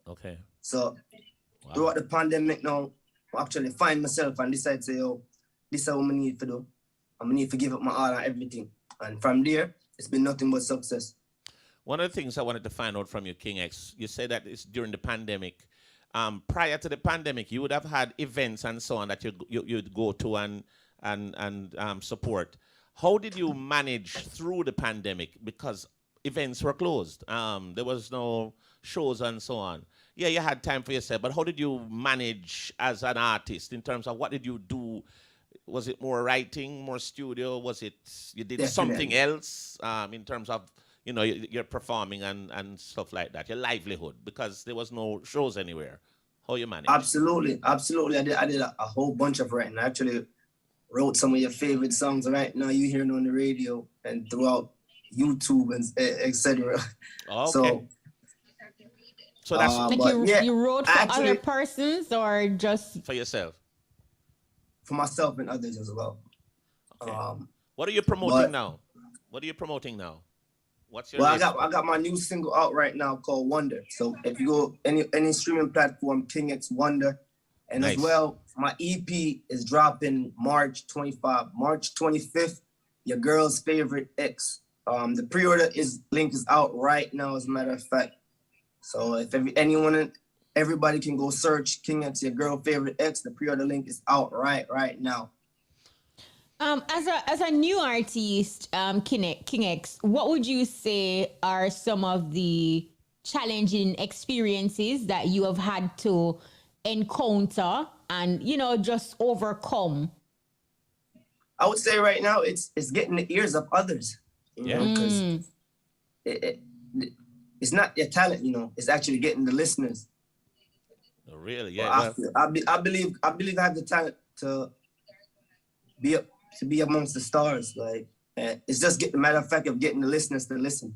S22: Okay.
S2: So throughout the pandemic now, I actually find myself and decide to say, yo, this is what I need to do. I need to give up my all and everything. And from there, it's been nothing but success.
S22: One of the things I wanted to find out from you, King X, you said that it's during the pandemic. Prior to the pandemic, you would have had events and so on that you'd go to and support. How did you manage through the pandemic? Because events were closed. There was no shows and so on. Yeah, you had time for yourself, but how did you manage as an artist in terms of what did you do? Was it more writing, more studio? Was it you did something else in terms of, you know, you're performing and stuff like that, your livelihood, because there was no shows anywhere? How you manage?
S2: Absolutely. I did a whole bunch of writing. I actually wrote some of your favorite songs right now you hearing on the radio and throughout YouTube and etc.
S22: Okay. So that's
S23: like you wrote for other persons or just
S22: for yourself?
S2: For myself and others as well.
S22: Okay. What are you promoting now? What are you promoting now? What's your
S2: I got my new single out right now called Wonder. So if you go any streaming platform, King X Wonder. And as well, my EP is dropping March 25th, Your Girl's Favorite X. The pre-order link is out right now, as a matter of fact. So if everybody can go search King X, Your Girl Favorite X. The pre-order link is out right now.
S23: As a new artist, King X, what would you say are some of the challenging experiences that you have had to encounter and, you know, just overcome?
S2: I would say right now it's getting the ears of others. You know, because it's not your talent, you know, it's actually getting the listeners.
S22: Oh, really? Yeah.
S2: I believe I have the talent to be amongst the stars. Like, it's just a matter of fact of getting the listeners to listen.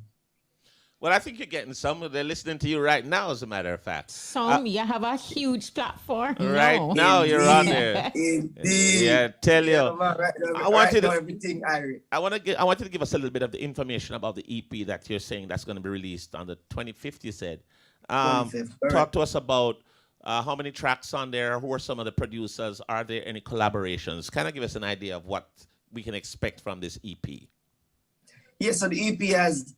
S22: Well, I think you're getting some. They're listening to you right now, as a matter of fact.
S23: You have a huge platform.
S22: Right now, you're on there.
S2: Indeed.
S22: Yeah, tell you. I want you to give us a little bit of the information about the EP that you're saying that's going to be released on the 25th, you said.
S2: 25th,
S22: talk to us about how many tracks on there, who are some of the producers, are there any collaborations? Kind of give us an idea of what we can expect from this EP.
S2: Yeah, so the EP has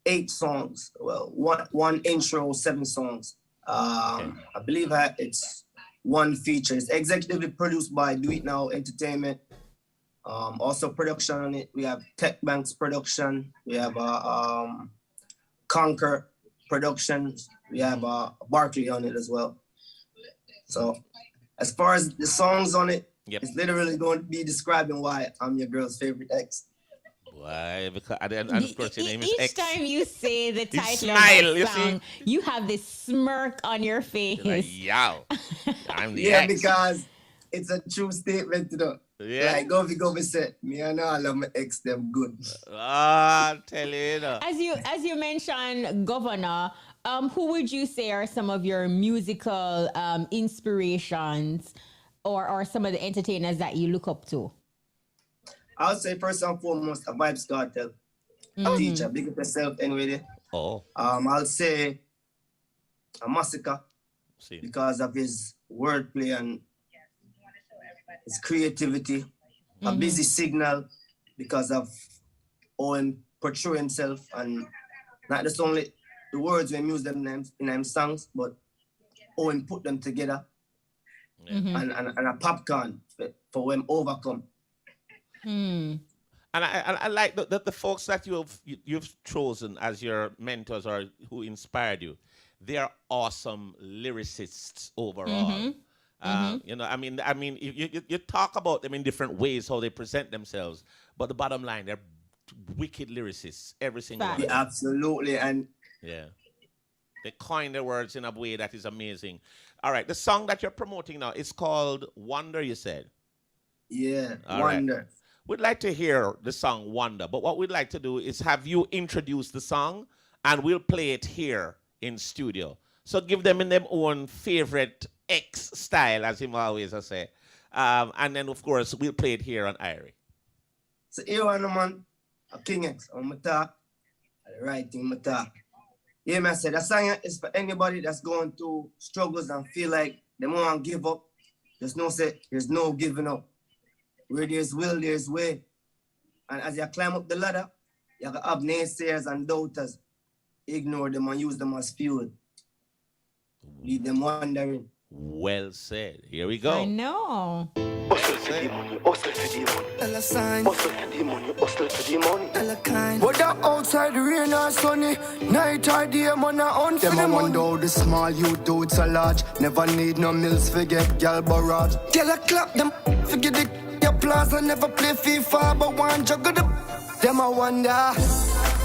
S2: 8 songs. Well, one intro, 7 songs. I believe it's 1 feature. It's executively produced by Do It Now Entertainment. Also production on it. We have Tech Bank's production. We have Conquer Productions. We have Barkley on it as well. So as far as the songs on it, it's literally going to be describing why I'm your girl's favorite ex.
S22: Why? Because and of course your name is X.
S23: Each time you say the title
S22: smile,
S23: of the
S22: you
S23: song, you have this smirk on your face.
S22: Like, yow, I'm the X.
S2: Because it's a true statement, you know.
S22: Yeah.
S2: Like, go be said, me and I love my ex, them good.
S22: I'll tell you, know.
S23: As you mentioned, Governor, who would you say are some of your musical inspirations or some of the entertainers that you look up to?
S2: I would say first and foremost, a Vibes Cartel, a teacher, big up yourself anyway.
S22: Oh.
S2: I'll say a Massacre because of his wordplay and his creativity. A Busy Signal because of Owen portray himself and not just only the words when use them in them songs, but Owen put them together and a popcorn for when overcome.
S22: And I like the folks that you've chosen as your mentors or who inspired you. They are awesome lyricists overall. You know, I mean, you talk about them in different ways how they present themselves, but the bottom line, they're wicked lyricists. Every single one.
S2: Yeah, absolutely, and
S22: they coin their words in a way that is amazing. All right, the song that you're promoting now is called Wonder. You said,
S2: yeah,
S22: all
S2: Wonder.
S22: Right. We'd like to hear the song Wonder, but what we'd like to do is have you introduce the song, and we'll play it here in studio. So give them in their own favorite X style, as him always say. And then, of course, we'll play it here on Irie.
S2: So here on the man, a King X, on my talk, the right thing, my talk. Yeah, man, I said, that song is for anybody that's going through struggles and feel like they want to give up. There's no giving up. Where there's will, there's way. And as you climb up the ladder, you have naysayers and doubters. Ignore them and use them as fuel. Leave them wondering.
S22: Well said. Here we go.
S23: I know.
S16: Hustle for the money, hustle for the money. Dollar sign. Hustle for the money, hustle for the money. Dollar kind. Whether outside the rain or sunny, night or day, man, I hunt for the money. Them a wonder how the small youth do it so large. Never need no mills, forget gal barrage. Girl, I clap them, forget the applause. I never play FIFA, but one juggle the. Them a wonder.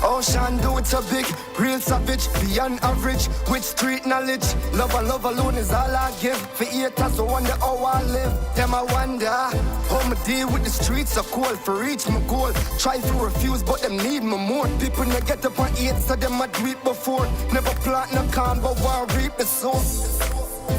S16: Ocean do it so big, real savage, beyond average, with street knowledge. Love alone is all I give. For haters, I wonder how I live. Them I wonder how me deal with the streets so cold. For reach my goal, try to refuse, but them need me more. People no get up on 8, so them I do it before. Never plant no calm, but one reap the soul.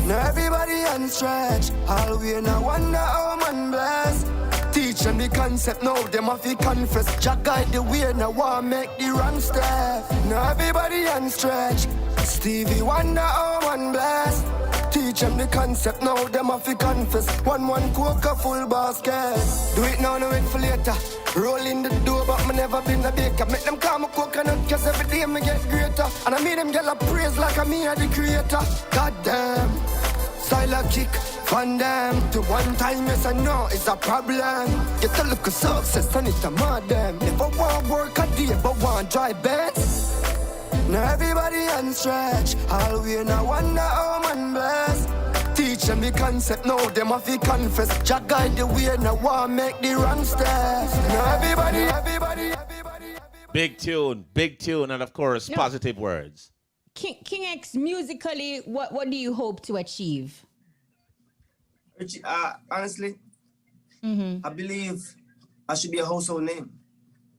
S16: Now everybody on stretch, all we now wonder how man bless. Teach them the concept, now them have to confess. Jack guide the way, now want make the wrong step. Now everybody on stretch. Stevie wonder how one bless. Teach them the concept, now them have to confess. One coca full basket. Do it now, no wait for later. Roll in the door, but me never been a baker. Make them call me coconut, cause every day me get greater. And I made them get a praise like I'm me the creator. God damn, style a kick. Van them to one time, yes I know it's a problem. Get a look of success and it's a madam. Never want work a day, but want drive bets. Now everybody on stretch. All we now wonder how man bless. Teach them the concept, now them have to confess. Jack guide the way, now want make the wrong steps. Now everybody.
S22: Big tune, and of course, positive words.
S23: King X, musically, what do you hope to achieve?
S2: Honestly, I believe I should be a household name.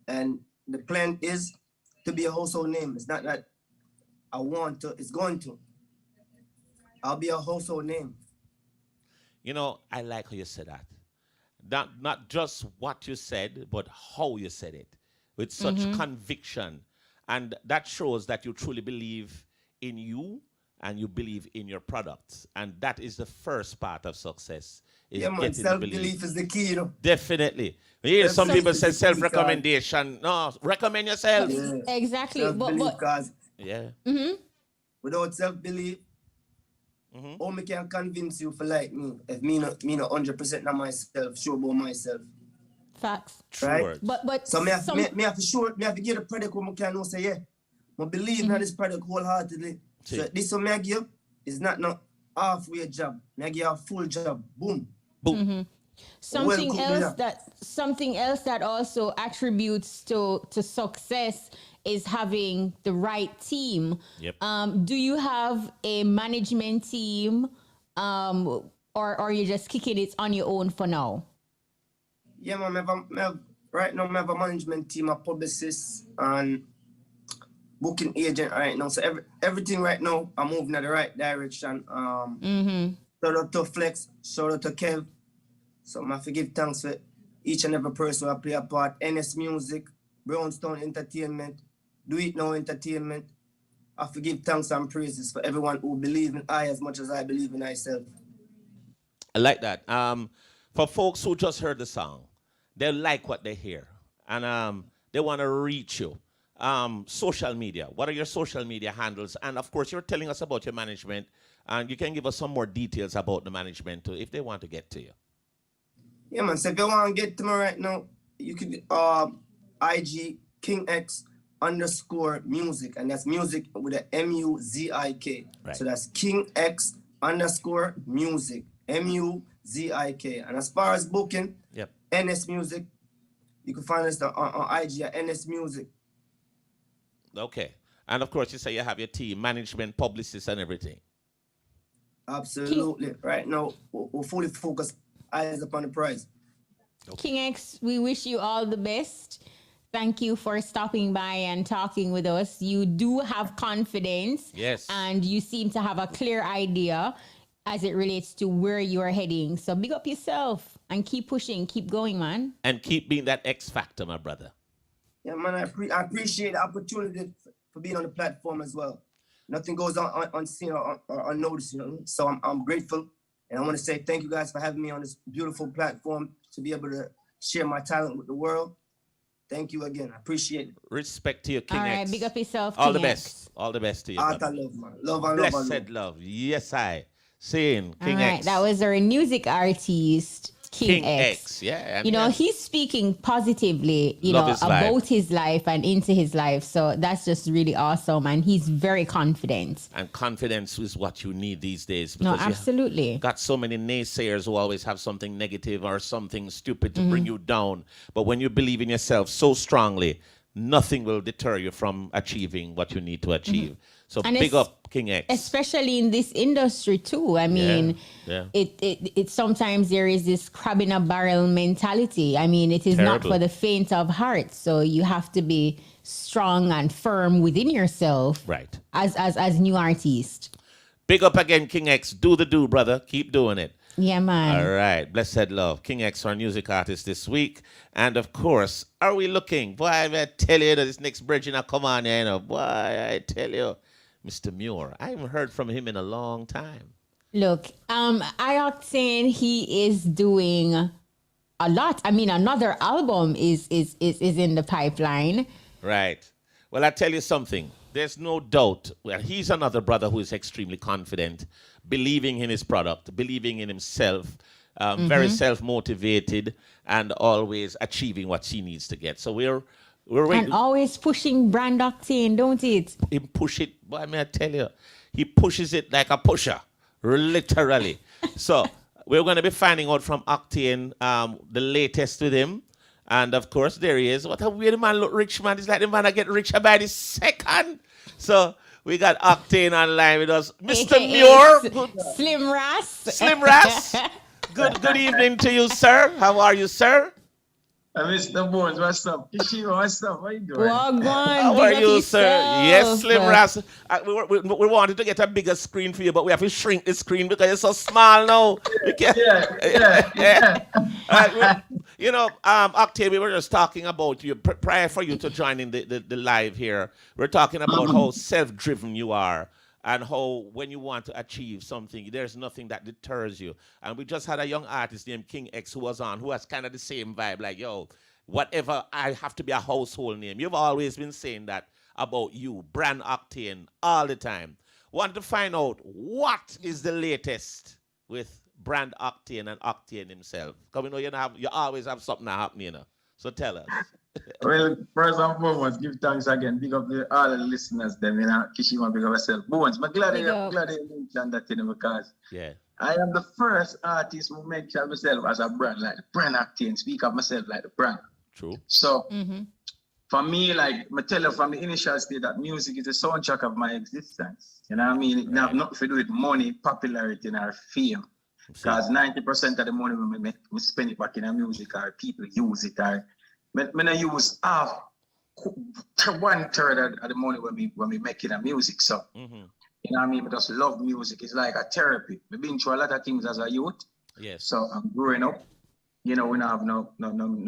S2: And the plan is to be a household name. It's not that I want to, it's going to. I'll be a household name.
S22: You know, I like how you said that. Not just what you said, but how you said it. With such conviction. And that shows that you truly believe in you and you believe in your products. And that is the first part of success.
S2: Yeah, man, self-belief is the key, you know.
S22: Definitely. Yeah, some people say self-recommendation. No, recommend yourself.
S2: Yeah.
S23: Exactly.
S2: Self-belief, cause without self-belief, how me can convince you for like me if me not 100% not myself, sure about myself.
S23: Facts.
S2: Right?
S23: But
S2: so me have to give the product what I can know say, yeah. I believe in this product wholeheartedly. So this what I give is not no halfway job. I give a full job. Boom.
S23: Something else that also attributes to success is having the right team.
S22: Yep.
S23: Do you have a management team, or are you just kicking it on your own for now?
S2: Yeah, man. Right now, I have a management team, a publicist, and booking agent right now. So everything right now, I'm moving in the right direction. Shout out to Flex, shout out to Kev. So I have to give thanks for each and every person who play a part. NS Music, Brownstone Entertainment, Do It Now Entertainment. I have to give thanks and praises for everyone who believes in I as much as I believe in myself.
S22: I like that. For folks who just heard the song, they like what they hear. And they want to reach you. Social media. What are your social media handles? And of course, you're telling us about your management. And you can give us some more details about the management too, if they want to get to you.
S2: Yeah, man. So if you want to get to me right now, you can IG KingX_music. And that's music with a MUZIK.
S22: Right.
S2: So that's KingX_music. MUZIK. And as far as booking, NS Music, you can find us on IG at NS Music.
S22: Okay. And of course, you say you have your team, management, publicists, and everything.
S2: Absolutely. Right now, we're fully focused, eyes upon the prize.
S23: Okay. King X, we wish you all the best. Thank you for stopping by and talking with us. You do have confidence.
S22: Yes.
S23: And you seem to have a clear idea as it relates to where you're heading. So big up yourself and keep pushing, keep going, man.
S22: And keep being that X factor, my brother.
S2: Yeah, man, I appreciate the opportunity for being on the platform as well. Nothing goes unseen or unnoticed, you know. So I'm grateful. And I want to say thank you guys for having me on this beautiful platform to be able to share my talent with the world. Thank you again. I appreciate it.
S22: Respect to you, King X.
S23: All right, big up yourself,
S22: All
S23: King
S22: the
S23: X.
S22: best. All the best to you.
S2: Love, man. Love.
S22: Blessed love. Yes, I. Saying King X.
S23: That was our music artist, King X.
S22: Yeah.
S23: You know, he's speaking positively, about his life and into his life. So that's just really awesome. And he's very confident.
S22: And confidence is what you need these days.
S23: No, absolutely.
S22: You got so many naysayers who always have something negative or something stupid to bring you down. But when you believe in yourself so strongly, nothing will deter you from achieving what you need to achieve. So and big up King X.
S23: Especially in this industry too. I mean, it sometimes there is this crab in a barrel mentality. I mean, it is not for the faint of heart. So you have to be strong and firm within yourself.
S22: Right.
S23: As new artist.
S22: Big up again, King X. Do the do, brother. Keep doing it.
S23: Yeah, man.
S22: All right. Blessed love. King X, our music artist this week. And of course, are we looking? Boy, I tell you that this next bridge now come on, you know. Boy, I tell you. Mr. Muir. I haven't heard from him in a long time.
S23: Look, Octane, he is doing a lot. I mean, another album is in the pipeline.
S22: Right. Well, I tell you something. There's no doubt. Well, he's another brother who is extremely confident, believing in his product, believing in himself, very self-motivated, and always achieving what he needs to get. So we're We're waiting.
S23: And always pushing brand Octane, don't it?
S22: He push it, boy, may I tell you, he pushes it like a pusher, literally. So we're going to be finding out from Octane the latest with him. And of course, there he is. What a weird man look rich, man. It's like the man that get richer by the second. So we got Octane online with us. Mr. Muir.
S23: Slim Ras.
S22: Slim Ras. Good evening to you, sir. How are you, sir?
S3: Mr. Bones, what's up? Ishiro, what's up? How you doing?
S23: Well,
S22: How are you, sir? Yes, Slim Ras. We wanted to get a bigger screen for you, but we have to shrink the screen because you're so small now. Yeah. You know, Octane, we were just talking about you prior for you to joining the live here. We're talking about how self-driven you are. And how when you want to achieve something, there's nothing that deters you. And we just had a young artist named King X who was on, who has kind of the same vibe, like, yo, whatever, I have to be a household name. You've always been saying that about you, brand Octane, all the time. Want to find out what is the latest with brand Octane and Octane himself? Because we know you always have something happening, you know. So tell us.
S3: Well, first and foremost, give thanks again. Big up all the listeners, them, you know, Kishima, big up yourself. Bones, I'm glad you mentioned that, you know, because I am the first artist who mentioned myself as a brand, like the brand Octane, speak of myself like the brand.
S22: True.
S3: So, for me, like, I tell you from the initial stage that music is the soundtrack of my existence. You know what I mean? It have nothing to do with money, popularity, or fame. Because 90% of the money we make, we spend it back in our music, or people use it, or when I use half, 1/3 of the money when we making a music. So, you know what I mean? I just love music. It's like a therapy. We've been through a lot of things as a youth.
S22: Yes.
S3: So I'm growing up. You know, we don't have no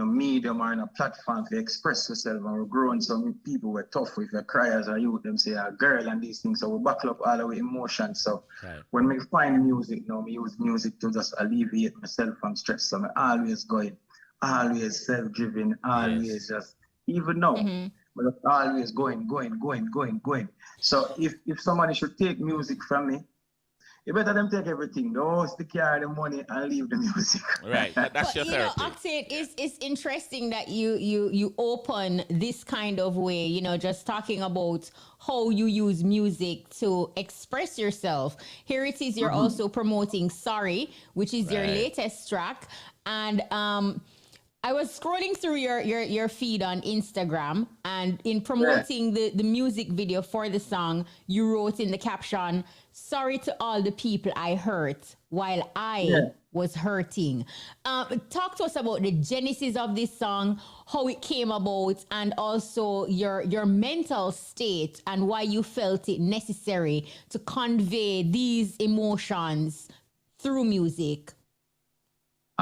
S3: medium or no platform to express yourself, and we're growing. So people were tough. If you cry as a youth, them say a girl and these things. So we buckle up all the way emotion. So when we find music now, we use music to just alleviate myself from stress. So I'm always going, always self-driven, always just, even now, but always going. So if somebody should take music from me, you better them take everything. Don't stick here the money and leave the music.
S22: Right, that's your therapy.
S23: Octane, it's interesting that you open this kind of way, you know, just talking about how you use music to express yourself. Here it is, you're also promoting Sorry, which is your latest track. And I was scrolling through your feed on Instagram, and in promoting the music video for the song, you wrote in the caption, "Sorry to all the people I hurt while I was hurting." Talk to us about the genesis of this song, how it came about, and also your mental state and why you felt it necessary to convey these emotions through music.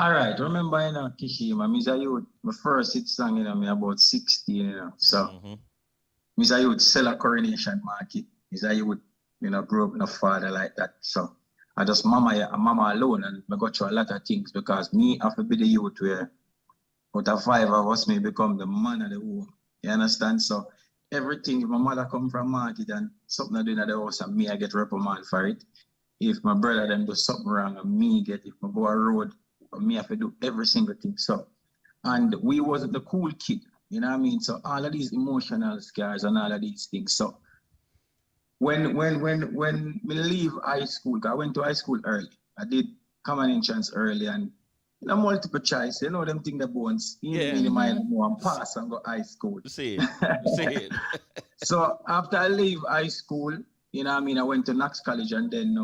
S3: All right, remember, you know, Kishima, my first hit song, you know, me about 16, you know, so I would sell a coronation market. I would, you know, grow up with a father like that. So I just mama alone, and I got through a lot of things because me have to be the youth where out of 5 of us may become the man of the home. You understand? So everything, if my mother come from market and something I do in the house and me, I get reprimand for it. If my brother them do something wrong and me get, if I go a road, me have to do every single thing. So, and we wasn't the cool kid, you know what I mean? So all of these emotional scars and all of these things. So when we leave high school, I went to high school early. I did common entrance early and, you know, multiple choice. You know them thing the bones. You really mind more and pass and go high school.
S22: See it.
S3: So after I leave high school, you know what I mean, I went to Knox College and then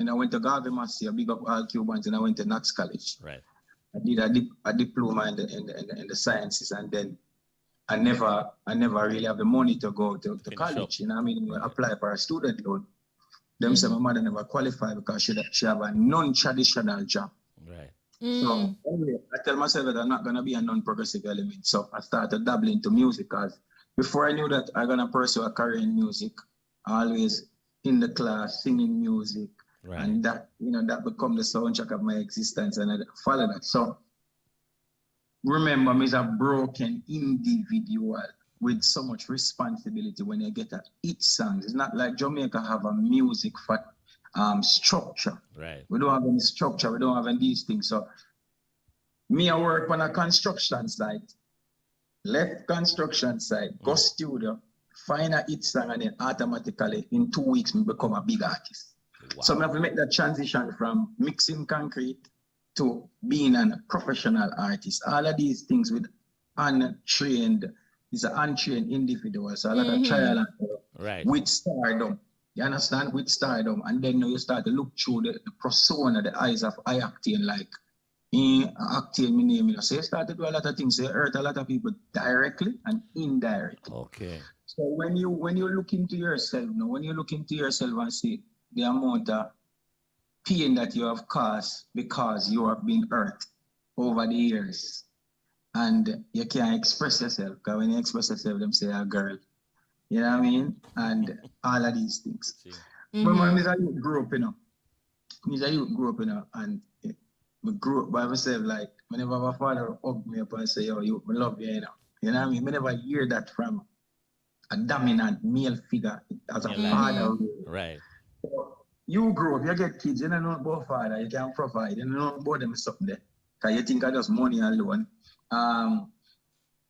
S3: and I went to Garvey Massey, a big up all Cubans, and I went to Knox College.
S22: Right.
S3: I did a diploma in the sciences, and then I never really have the money to go to college. You know what I mean? I apply for a student loan. Them say my mother never qualified because she have a non-traditional job.
S22: Right.
S3: So anyway, I tell myself that I'm not gonna be a non-progressive element. So I started dabbling into music because before I knew that I'm gonna pursue a career in music, I always in the class singing music.
S22: Right.
S3: And that, you know, that become the soundtrack of my existence, and I follow that. So remember, I'm a broken individual with so much responsibility when you get at each song. It's not like Jamaica have a music for structure.
S22: Right.
S3: We don't have any structure. We don't have any these things. So me, I work on a construction site. left construction site, go studio, find a hit song, and then automatically in 2 weeks, me become a big artist. Wow. So I have to make that transition from mixing concrete to being a professional artist. All of these things with untrained, is an untrained individual. So a lot of trial and error with stardom. You understand? With stardom. And then you start to look through the persona, the eyes of Octane, like Octane, my name. You know. So you start to do a lot of things. So you hurt a lot of people directly and indirectly.
S22: Okay.
S3: So when you look into yourself, you know, when you look into yourself and see the amount of pain that you have caused because you have been hurt over the years, and you can't express yourself, because when you express yourself, them say a girl. You know what I mean? And all of these things. When I was a youth grew up, and we grew up by myself, like, whenever my father hugged me up and say, yo, you love you, you know. You know what I mean? I never hear that from a dominant male figure as a father.
S22: Right.
S3: So you grow up, you get kids, you don't know about father, you can't provide, you don't know about them something there. Because you think I just money alone.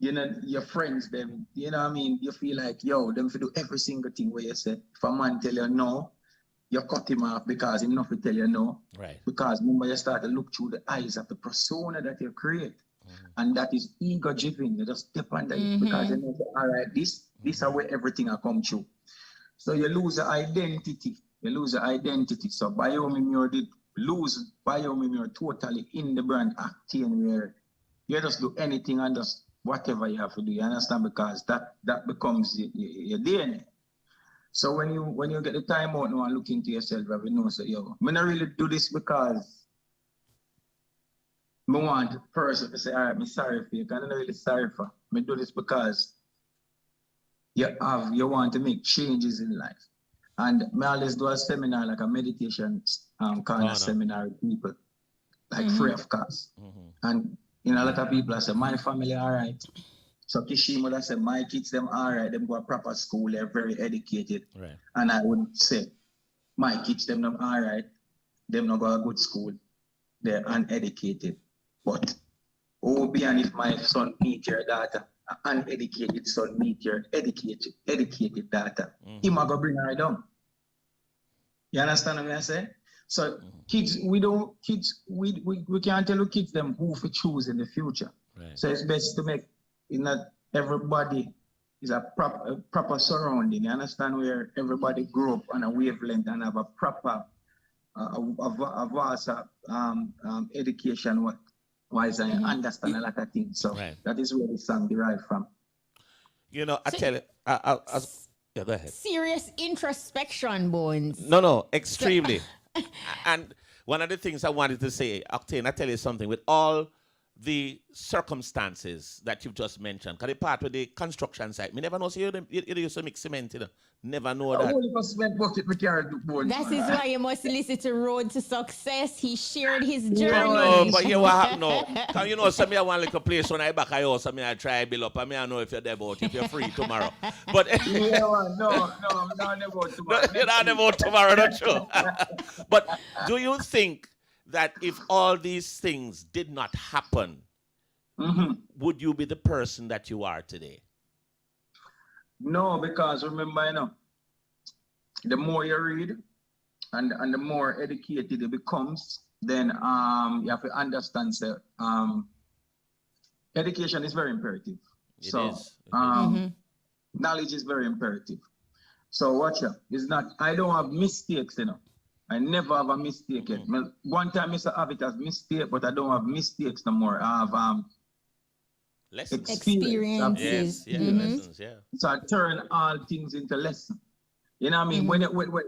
S3: You know, your friends, them, you know what I mean? You feel like, yo, them to do every single thing where you say. If a man tell you no, you cut him off because he not to tell you no.
S22: Right.
S3: Because remember, you start to look through the eyes of the persona that you create. And that is ego-driven. You just step under it because you know, all right, this is where everything will come true. So you lose your identity. So Biomimure did lose Biomimure totally in the brand Octane, where you just do anything and just whatever you have to do. You understand? Because that becomes your DNA. So when you get the time out now and look into yourself, you know, so yo, I'm not really do this because I want the person to say, all right, I'm sorry for you. I'm not really sorry for. I do this because you want to make changes in life. And I always do a seminar, like a meditation kind of seminar with people, like free of cost. And you know, a lot of people say, my family all right. So Kishimo that say, my kids, them all right. Them go to proper school, they're very educated.
S22: Right.
S3: And I would say, my kids, them all right. Them not go to good school. They're uneducated. But, oh, be and if my son meet your daughter, an uneducated son meet your educated daughter, he might go bring her down. You understand what I say? So kids, we can't tell the kids them who to choose in the future. Right. So it's best to make not everybody is a proper surrounding. You understand, where everybody grow up on a wavelength and have a proper a vast education wise and understand a lot of things. So that is where the song derived from.
S22: You know, I tell you, yeah, go ahead.
S23: Serious introspection, Bones.
S22: No, extremely. And one of the things I wanted to say, Octane, I tell you something, with all the circumstances that you've just mentioned, because the part with the construction site, me never know, you used to mix cement, you know. Never know that.
S23: That is why you must listen to Road to Success. He shared his journey.
S22: No, but you what happened now? Because you know, some me I want like a place when I back I also me I try build up, and me I know if you're there about, if you're free tomorrow. But
S3: no, I'm not about tomorrow.
S22: You're not about tomorrow, not sure. But do you think that if all these things did not happen, would you be the person that you are today?
S3: No, because remember, you know, the more you read and the more educated it becomes, then you have to understand that education is very imperative.
S22: It is.
S3: Knowledge is very imperative. So watch out. It's not, I don't have mistakes, you know. I never have a mistake yet. One time I have it as mistake, but I don't have mistakes no more. I have
S23: experiences.
S22: Lessons, yeah.
S3: So I turn all things into lessons. You know what I mean?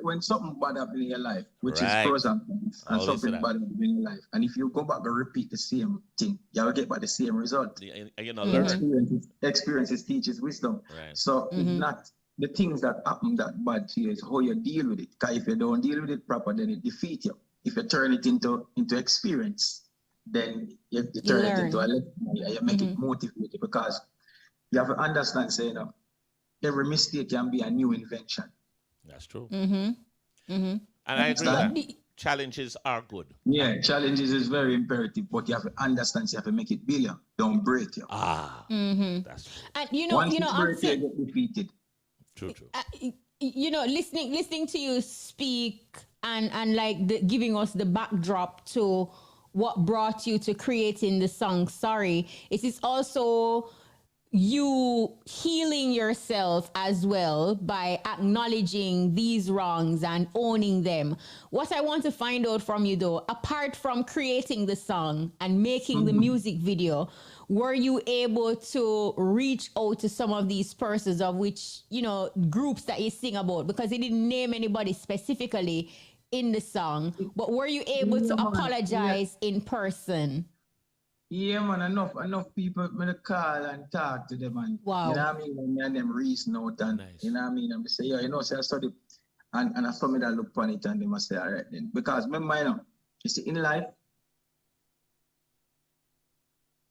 S3: When something bad happens in your life, which is pros and cons, and something bad happens in your life, and if you go back and repeat the same thing, you will get by the same result.
S22: You know, learn.
S3: Experiences teaches wisdom.
S22: Right.
S3: So it's not the things that happen that bad to you, is how you deal with it. Because if you don't deal with it proper, then it defeats you. If you turn it into experience, then you turn it into a lesson. You make it motivated, because you have to understand, say, you know, every mistake can be a new invention.
S22: That's true.
S23: And
S22: I agree with that. Challenges are good.
S3: Yeah, challenges is very imperative, but you have to understand, you have to make it bigger. Don't break you.
S22: That's true.
S23: And
S3: Once you break you get defeated.
S22: True.
S23: Listening to you speak and like giving us the backdrop to what brought you to creating the song Sorry, it is also you healing yourself as well by acknowledging these wrongs and owning them. What I want to find out from you though, apart from creating the song and making the music video, were you able to reach out to some of these persons of which, groups that you sing about? Because you didn't name anybody specifically in the song, but were you able to apologize in person?
S3: Yeah, man, enough people me to call and talk to them, and
S23: wow.
S3: You know what I mean? Me and them reason out, and you know what I mean? And I say, say I study, and I saw me that look upon it, and they must say, all right then. Because remember, you see, in life,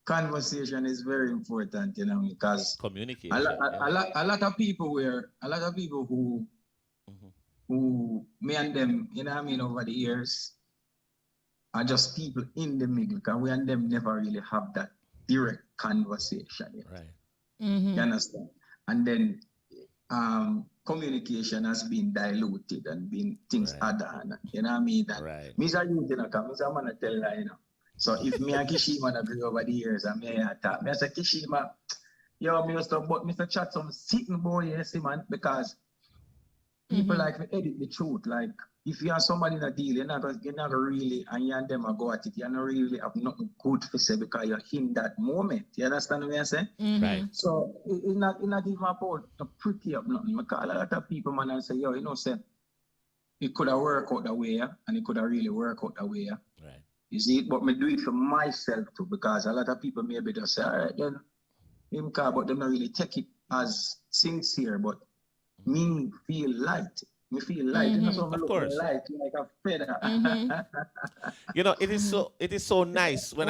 S3: conversation is very important, because
S22: communication.
S3: A lot of people who me and them, you know what I mean, over the years, are just people in the middle, because we and them never really have that direct conversation yet.
S22: Right.
S3: You understand? And then communication has been diluted and been things other. You know what I mean? That me say you because me say man tell lie, So if me and Kishima agree over the years and me talk, me say Kishima, me used to but Mr. Chat some sitting boy, you see man, because people like to edit the truth. Like if you have somebody in a deal, you're not really, and you and them go at it, you're not really have nothing good to say because you're in that moment. You understand what I'm saying?
S22: Right.
S3: So it's not even about to pretty up nothing. Because a lot of people man and say, say it could have worked out that way, and it could have really worked out that way.
S22: Right.
S3: You see, but me do it for myself too, because a lot of people maybe just say, all right, then but they don't really take it as sincere, but me feel light. Me feel light. So
S22: of course.
S3: Light like a feather.
S22: It is so nice when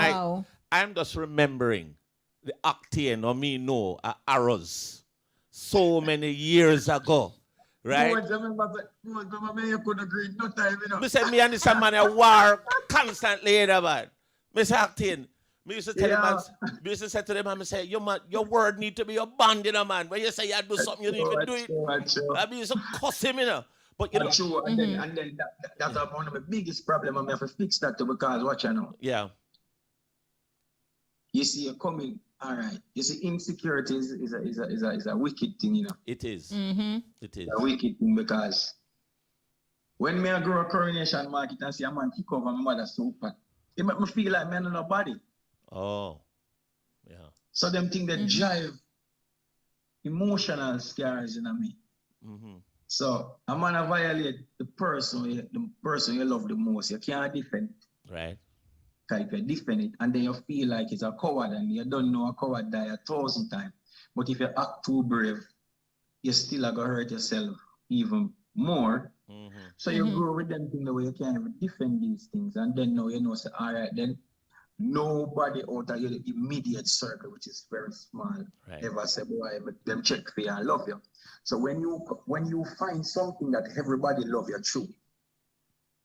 S22: I'm just remembering the Octane or me know arrows so many years ago. Right?
S3: You could agree no time,
S22: Me say me and this man a war constantly, man. Mr. Octane, me used to tell him, me used to say to them, me say, your word need to be abandoned, man. When you say you do something, you need to do it. I mean, used to cuss him, But
S3: true, and then that's one of the biggest problems. I have to fix that too, because what you know.
S22: Yeah.
S3: You see, you're coming. All right. You see, insecurity is a wicked thing,
S22: It is. It is
S3: a wicked thing, because when me I grow a Coronation Market and see a man kick over my mother super, it make me feel like man on nobody.
S22: Oh, yeah.
S3: So them things that drive emotional scars in me. So a man violate the person you love the most. You can't defend it.
S22: Right.
S3: Because if you defend it and then you feel like it's a coward and you don't know a coward die 1,000 times. But if you act too brave, you still are going to hurt yourself even more. So you grow with them things the way you can't even defend these things. And then now say, all right, then nobody out of your immediate circle, which is very small, ever say, boy, them check for you and love you. So when you find something that everybody love you through,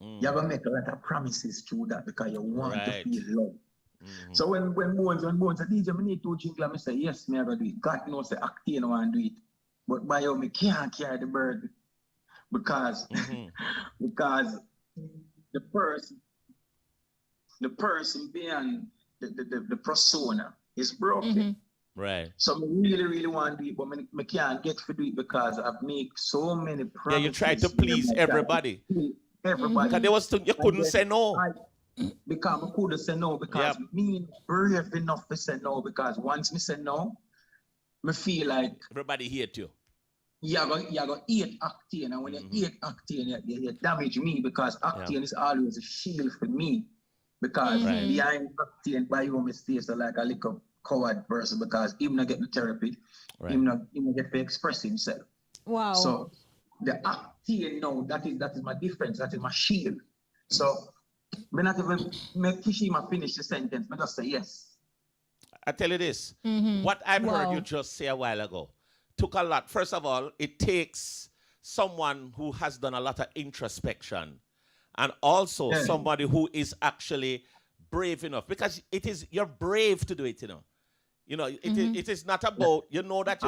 S3: you're going to make a lot of promises through that because you want to feel love. So when Bones say, DJ, I need to jingle, I say, yes, me I going to do it. God knows, say, Octane want to do it. But by you, me can't carry the burden. Because the person behind the persona is broken.
S22: Right.
S3: So I really, really want to do it, but I can't get to do it because I've made so many promises.
S22: Yeah, you try to please everybody. Because there was you couldn't say no.
S3: Because I couldn't say no, because me brave enough to say no, because once me say no, I feel like
S22: everybody hate you.
S3: You're going to eat Octane, and when you eat Octane, you damage me, because Octane is always a shield for me. Because behind Octane, by your mistakes, so like a little coward person, because even not get the therapy, even not get to express himself.
S23: Wow.
S3: So the Octane now, that is my difference, that is my shield. So me not even make Kishima finish the sentence, but just say yes.
S22: I tell you this, what I've heard you just say a while ago took a lot. First of all, it takes someone who has done a lot of introspection and also somebody who is actually brave enough, because you're brave to do it, it is not about, that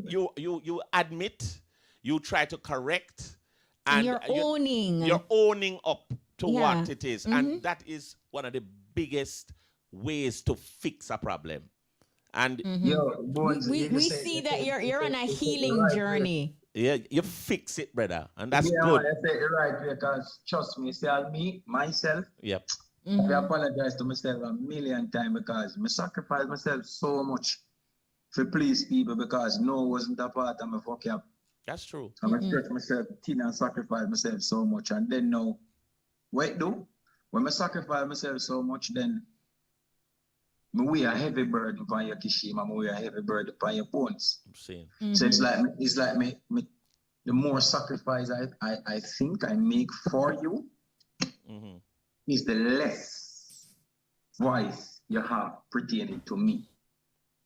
S22: you admit, you try to correct, and
S23: you're
S22: owning up to what it is. And that is one of the biggest ways to fix a problem. And
S23: we see that you're on a healing journey.
S22: Yeah, you fix it, brother, and that's good.
S3: I say it right, because trust me, me, myself,
S22: yep.
S3: I apologize to myself a million times, because I sacrifice myself so much to please people, because no wasn't a part of my vocab.
S22: That's true.
S3: So I stretch myself thin and sacrifice myself so much, and then now, wait though, when I sacrifice myself so much, then I weigh a heavy burden upon your kishima, I weigh a heavy burden upon your bones.
S22: I'm saying.
S3: So it's like me, the more sacrifice I think I make for you, is the less voice you have pertaining to me.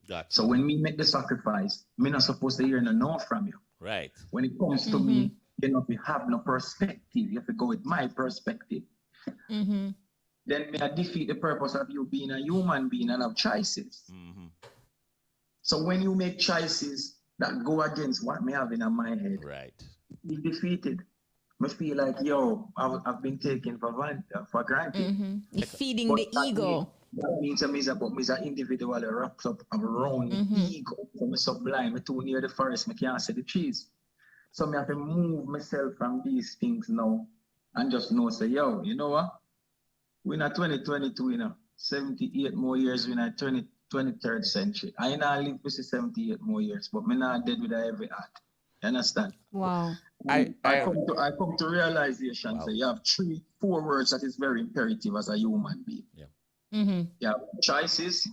S22: Gotcha.
S3: So when we make the sacrifice, me not supposed to hear no from you.
S22: Right.
S3: When it comes to me, you have no perspective. You have to go with my perspective. Then may I defeat the purpose of you being a human being and have choices. So when you make choices that go against what me have in my head,
S22: right,
S3: you defeated. I feel like, I've been taken for granted.
S23: You're feeding the ego.
S3: That means I'm an individual that wraps up around the ego. So I'm sublime, I'm too near the forest, I can't see the trees. So I have to move myself from these things now and just say, you know what? We're in 2022, 78 more years, we're in 23rd century. I now live for 78 more years, but I'm not dead with every act. You understand?
S23: Wow.
S3: I come to realization, so you have 3-4 words that is very imperative as a human being.
S22: Yeah.
S3: You have choices,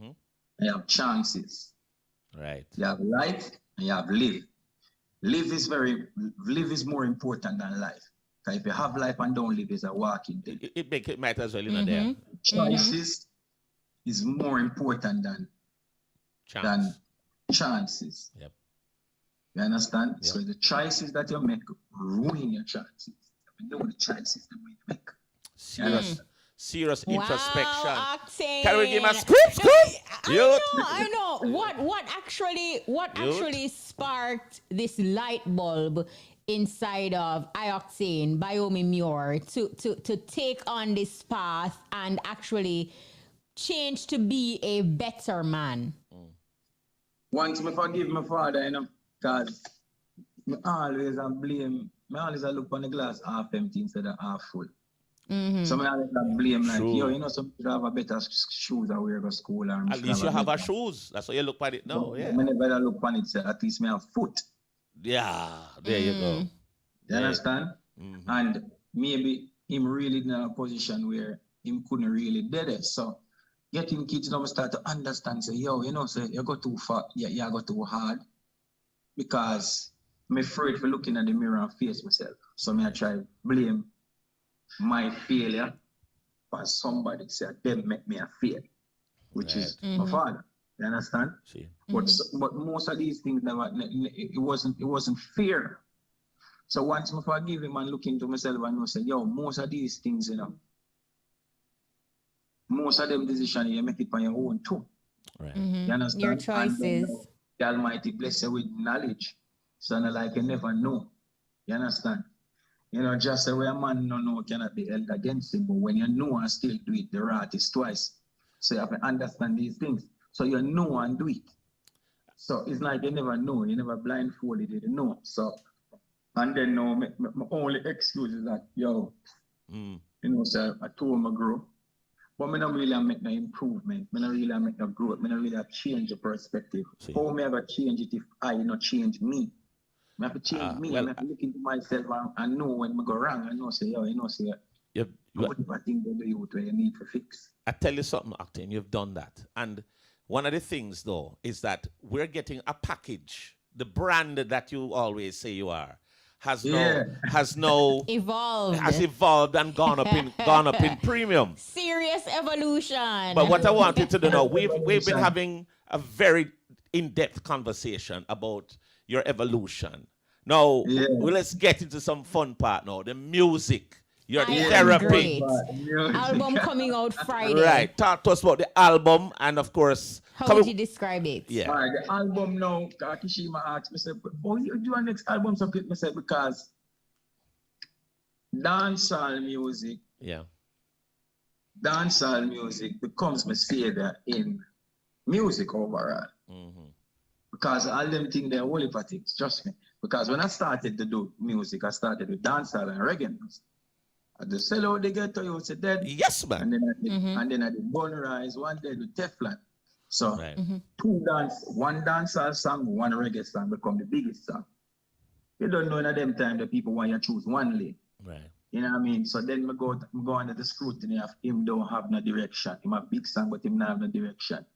S3: and you have chances.
S22: Right.
S3: You have life and you have live. Live is more important than life. Because if you have life and don't live, it's a walking thing.
S22: It might as well, there.
S3: Choices is more important than chances.
S22: Yep.
S3: You understand?
S22: Yep.
S3: So the choices that you make ruin your chances. You know the choices that we make.
S22: Serious introspection.
S23: Octane.
S22: Can we give him a scoop?
S23: I know. What actually sparked this light bulb inside of Octane, Biomi Muir, to take on this path and actually change to be a better man?
S3: Once I forgive my father, because I always look on the glass half empty instead of half full. So I always blame some people have a better shoes I wear to school.
S22: At least you have a shoes. That's why you look at it now. Yeah.
S3: Whenever I look on it, say, at least me have foot.
S22: Yeah, there you go.
S3: You understand? And maybe him really in a position where him couldn't really do it. So getting kids now start to understand, say, say you go too far, you go too hard. Because I'm afraid for looking at the mirror and face myself. So I try to blame my failure for somebody said them make me a fail, which is my father. You understand? But most of these things it wasn't fair. So once I forgive him and look into myself and say, most of these things, most of them decisions you make it on your own too.
S22: Right.
S3: You understand?
S23: Your choices.
S3: And, the Almighty bless you with knowledge. So like you never know. You understand? Just the way a man no know cannot be held against him, but when you know and still do it, the wrath is twice. So you have to understand these things. So you know and do it. So it's like you never know, you never blindfolded, you didn't know. So, and then now my only excuse is that, so I told him I grow. But I don't really make no improvement. I don't really make no growth. I don't really change the perspective. How am I going to change it if I not change me? I have to change me. I have to look into myself and know when I go wrong. I know, say, whatever thing they do where you need to fix.
S22: I tell you something, Octane, you've done that. And one of the things, though, is that we're getting a package. The brand that you always say you are has now evolved and gone up in premium.
S23: Serious evolution.
S22: But what I wanted to know, we've been having a very in-depth conversation about your evolution. Now, let's get into some fun part now. The music. Your
S23: I am
S22: therapy.
S23: great. Album coming out Friday.
S22: Right. Talk to us about the album and of course.
S23: How would you describe it?
S22: Yeah.
S3: All right, the album now, Kishima asked me, said, oh, you do a next album, so I said, because dancehall music, dancehall music becomes my savior in music overall. Because all them things, they're holy for things, trust me. Because when I started to do music, I started with dancehall and reggae music. I just sell out the ghetto, you say dead.
S22: Yes, man.
S3: And then I did Bone Rise, one dead with Teflon. So one dancehall song, one reggae song become the biggest song. You don't know in them time that people want you to choose one lane.
S22: Right.
S3: You know what I mean? So then I go under the scrutiny of him don't have no direction. Him a big song, but him not have no direction.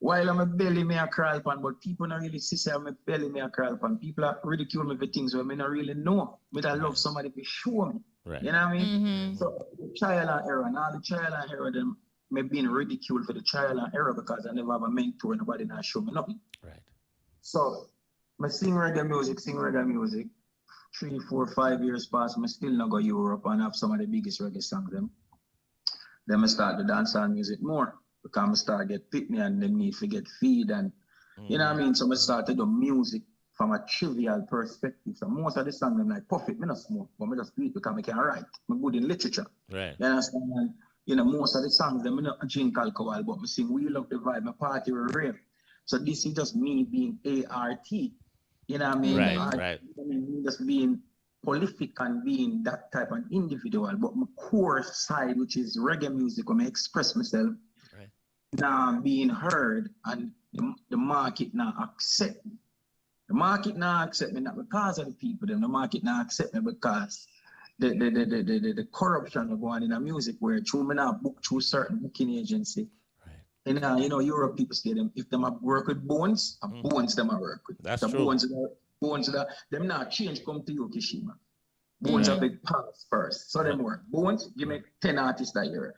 S3: While I'm a belly me a crawl pan, but people not really see I'm a belly me a crawl pan. People are ridicule me for things where I not really know. But I love somebody to show me.
S22: Right.
S3: You know what I mean? So the trial and error, and all the trial and error, them me being ridiculed for the trial and error because I never have a mentor, nobody not show me nothing.
S22: Right.
S3: So I sing reggae music. 3, 4, 5 years past, I still not go Europe and have some of the biggest reggae songs them. Then I start the dancehall music more. Because I start get pitney and them need to get feed and you know what I mean? So I started the music from a trivial perspective. So most of the songs I'm like puff it, me not smoke, but I just do it because I can write. I'm good in literature.
S22: Right.
S3: You understand? And, you know, most of the songs them I not drink alcohol, but I sing We Love the Vibe, my party with rave. So this is just me being ART. You know what I mean?
S22: Right.
S3: I mean, just being prolific and being that type of individual. But my core side, which is reggae music, when I express myself, now being heard and the market now accept me. The market now accept me not because of the people, then the market now accept me because the corruption of going in the music where through me now book through certain booking agency. Right. And you know, Europe people say them if them work with bones, bones them work with.
S22: That's
S3: the
S22: true.
S3: Bones them not change come to you, Kishima. Bones are big pass first. So them work. Bones, give me 10 artists that year,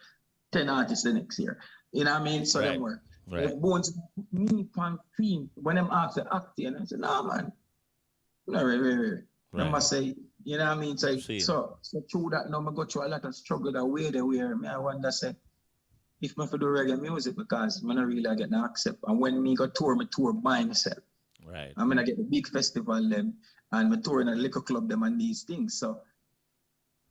S3: 10 artists the next year. You know what I mean? So them work.
S22: Right.
S3: If Bones, me, pan, theme, when them ask the acting, I say, nah, man. No, right. Them must say, you know what I mean? So through that, now I go through a lot of struggle that way there where I wonder, say, if I do reggae music because I don't really get no accept. And when me go tour, I tour by myself.
S22: Right.
S3: I'm gonna get the big festival them and I tour in a liquor club them and these things. So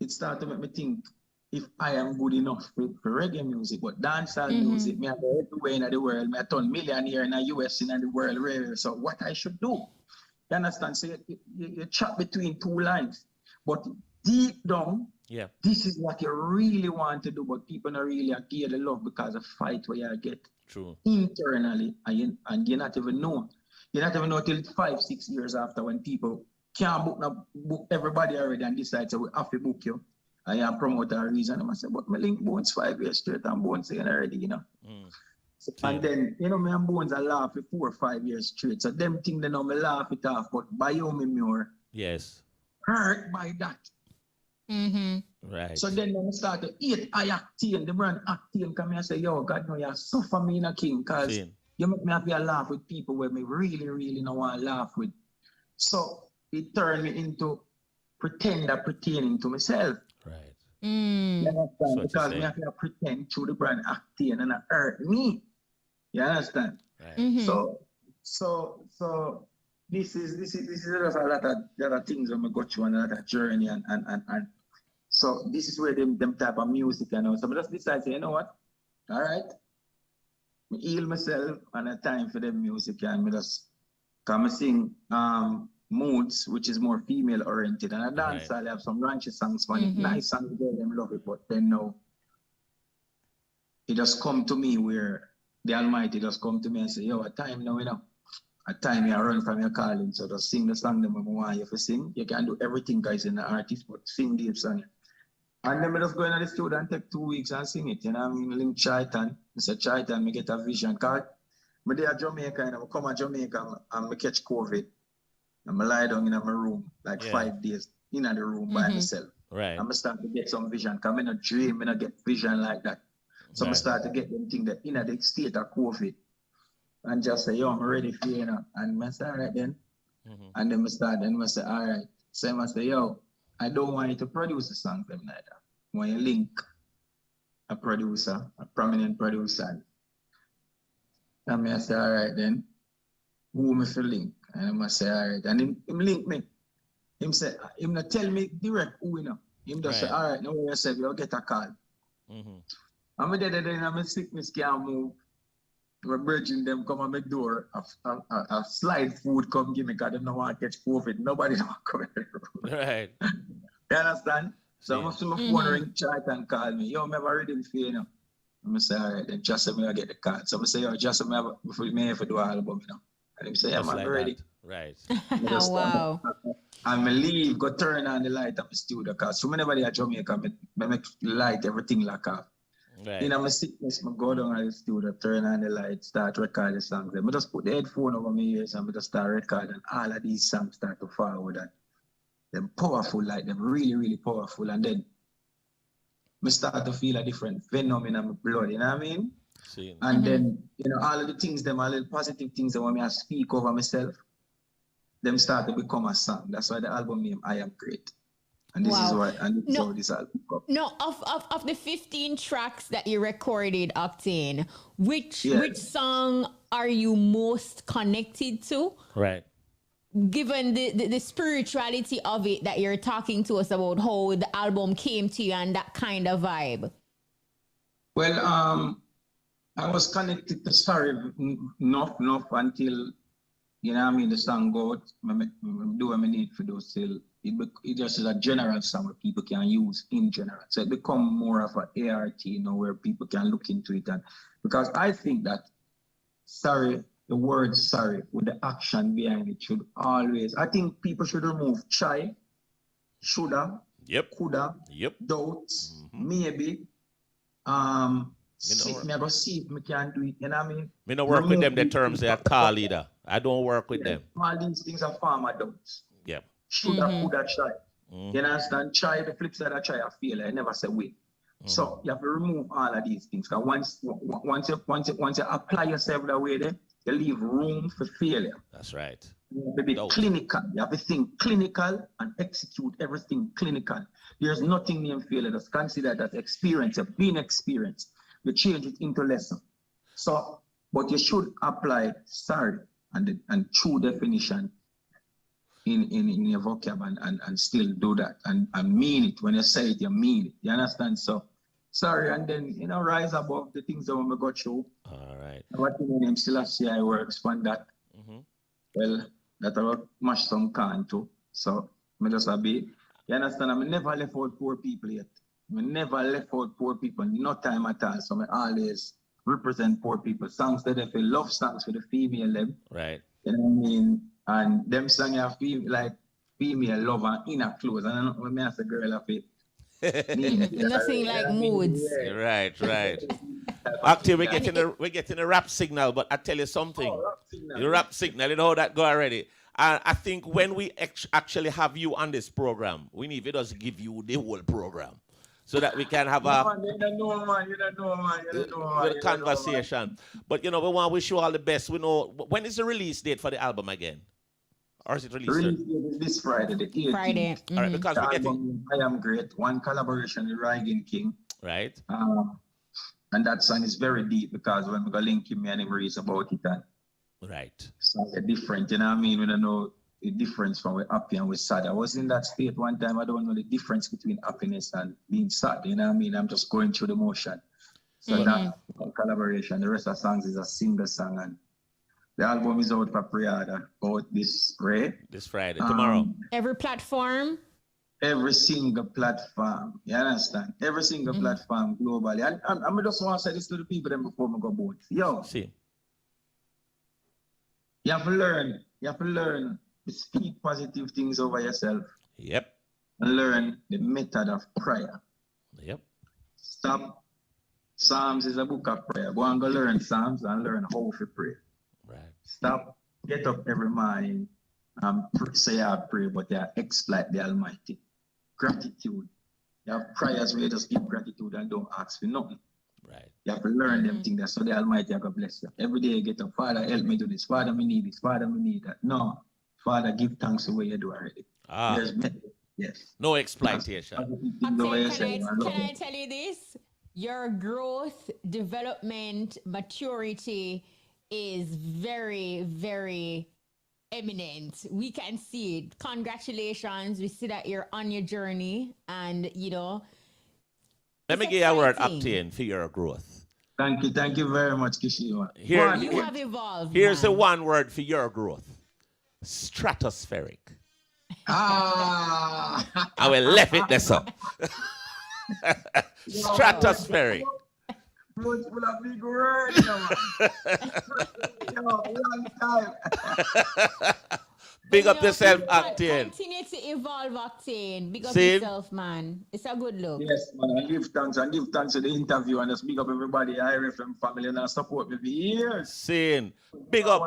S3: it started to make me think if I am good enough for reggae music, but dancehall music, me I go everywhere in the world, me I turn millionaire in the US in the world rare. So what I should do? You understand? So you chat between two lines. But deep down, this is what you really want to do, but people don't really give the love because of fight where you get internally and you not even know. You not even know till 5, 6 years after when people can't book everybody already and decide so we have to book you. I am promote a reason. I say, but my link Bones 5 years straight and Bones saying already, you know. So, and then, you know, me and Bones I laugh for 4 or 5 years straight. So them thing they know me laugh it off, but by you me more hurt by that.
S22: Right.
S3: So then when I start to eat, I Octane, the brand Octane come here and say, yo, God know you suffer me in a king because you make me have to laugh with people where me really, really don't want to laugh with. So it turned me into pretending to myself.
S22: Right.
S3: You understand? Because me have to pretend through the brand Octane and it hurt me. You understand?
S22: Right.
S3: So this is just a lot of things when I go through and a lot of journey and so this is where them type of music and all. So I just decided, you know what? All right. I heal myself and a time for them music and I just come and sing Moods, which is more female oriented, and I dance. I have some ranchy songs for it. Nice songs there, them love it, but then now it just come to me where the Almighty just come to me and say, yo, a time now, you know. A time you run from your calling, so just sing the song that I want you to sing. You can do everything, guys, in the artist, but sing the song. And then I just go into the studio and take 2 weeks and sing it. You know what I mean? Link Chaitan. I say Chaitan, I get a vision card. I'm there at Jamaica and I come to Jamaica and I catch COVID. And I lie down in my room like 5 days in the room by myself.
S22: Right.
S3: And I start to get some vision. Because I'm in a dream, I get vision like that. So I start to get them things that in the state of COVID. And just say, yo, I'm ready for you, you know. And I say, all right then. And then I start, and I say, all right. So I say, yo, I don't want you to produce the song them neither. When you link a producer, a prominent producer, and I say, all right then, who me for link? And I say, all right. And him link me. Him say, him not tell me direct who you know. Him just say, all right, no worry yourself, you'll get a call. I'm there then I'm sickness can't move. We're bridging them come on my door. A slide food come give me because they don't want to catch COVID. Nobody don't come here.
S22: Right.
S3: You understand? So I'm on my phone ring, chat and call me. Yo, I'm never ready for you know. I'm say, all right, then just me I get the card. So I'm say, yo, just me before me have to do an album, you know. And him say, yeah, man, like ready.
S22: That. Right.
S23: Wow.
S3: And me leave, go turn on the light at my studio because so whenever they are Jamaica, me make light everything like off.
S22: Right.
S3: In my sickness, I go down to the studio, turn on the light, start recording the songs. I just put the headphone over my ears and I just start recording. All of these songs start to forward. And they're powerful, like them really, really powerful. And then I start to feel a different venom in my blood, you know what I mean? And then, you know, all of the things, them, all of the positive things that when I speak over myself, them start to become a song. That's why the album name, I Am Great. And this is why, and this is how this album comes.
S23: No, of the 15 tracks that you recorded, Octane, which song are you most connected to?
S22: Right.
S23: Given the spirituality of it that you're talking to us about, how the album came to you and that kind of vibe.
S3: Well, I was connected to Sorry enough until, you know what I mean, the song goes, do what I need to do still. It just is a general song where people can use in general. So it become more of an ART, you know, where people can look into it. And because I think that sorry, the word sorry with the action behind it should always, I think people should remove try, shoulda, coulda, doubts, maybe, see, me I go see if me can do it, you know what I mean?
S22: Me no work with them, the terms they are called either. I don't work with them.
S3: All these things are farmer doubts.
S22: Yeah.
S3: Shoulda, coulda, try. You understand? Try, the flip side of try, I feel I never say wait. So you have to remove all of these things. Because once you apply yourself that way there, you leave room for failure.
S22: That's right.
S3: You have to be clinical. You have to think clinical and execute everything clinical. There's nothing named failure. Just consider that experience. You've been experienced. You change it into lesson. So, but you should apply sorry and true definition in your vocab and still do that and mean it. When you say it, you mean it. You understand? So sorry, and then, you know, rise above the things that we got through.
S22: All right.
S3: What in name still see I works on that. Well, that I will mash some can too. So I just a bit. You understand? I never left out poor people yet. I never left out poor people, no time at all. So I always represent poor people. Songs that they feel love songs for the female them.
S22: Right.
S3: You know what I mean? And them songs are like female love and inner clothes. And I know when I ask a girl of it.
S23: Nothing like moods.
S22: Right. Actually, we're getting a rap signal, but I tell you something. The rap signal, you know how that go already. And I think when we actually have you on this program, we need to just give you the whole program, so that we can have a conversation. But you know, we want to wish you all the best. We know, when is the release date for the album again? Or is it released?
S3: Release date is this Friday, the 18th.
S23: Friday.
S22: All right, because we're getting
S3: I Am Great, one collaboration with Ryan King.
S22: Right.
S3: And that song is very deep because when we go link him and him reads about it, and
S22: right.
S3: So it's different, you know what I mean? We don't know the difference from we're happy and we're sad. I was in that state one time. I don't know the difference between happiness and being sad. You know what I mean? I'm just going through the motion. So that collaboration. The rest of the songs is a single song, and the album is out for pre-order out this
S22: Friday, tomorrow.
S23: Every platform.
S3: Every single platform. You understand? Every single platform globally. And I just want to say this to the people then before we go both. Yo.
S22: See.
S3: You have to learn. You have to learn to speak positive things over yourself.
S22: Yep.
S3: And learn the method of prayer.
S22: Yep.
S3: Stop. Psalms is a book of prayer. Go and go learn Psalms and learn how to pray.
S22: Right.
S3: Stop. Get up every morning and say I pray, but you exploit the Almighty. Gratitude. You have prayers where you just give gratitude and don't ask for nothing.
S22: Right.
S3: You have to learn them things so the Almighty God bless you. Every day you get up, Father, help me do this. Father, me need this. Father, me need that. No. Father, give thanks the way you do already. Yes.
S22: No exploitation.
S23: Can I tell you this? Your growth, development, maturity is very, very eminent. We can see it. Congratulations. We see that you're on your journey, and
S22: let me give you a word, Octane, for your growth.
S3: Thank you very much, Kishima.
S23: You have evolved.
S22: Here's the one word for your growth: stratospheric.
S3: I
S22: will left it there, so. Stratospheric. Big up yourself, Octane.
S23: Continue to evolve, Octane. Big up yourself, man. It's a good look.
S3: Yes, man. I give thanks to the interview and just big up everybody, IRFM family, and support me for years.
S22: Same. Big up.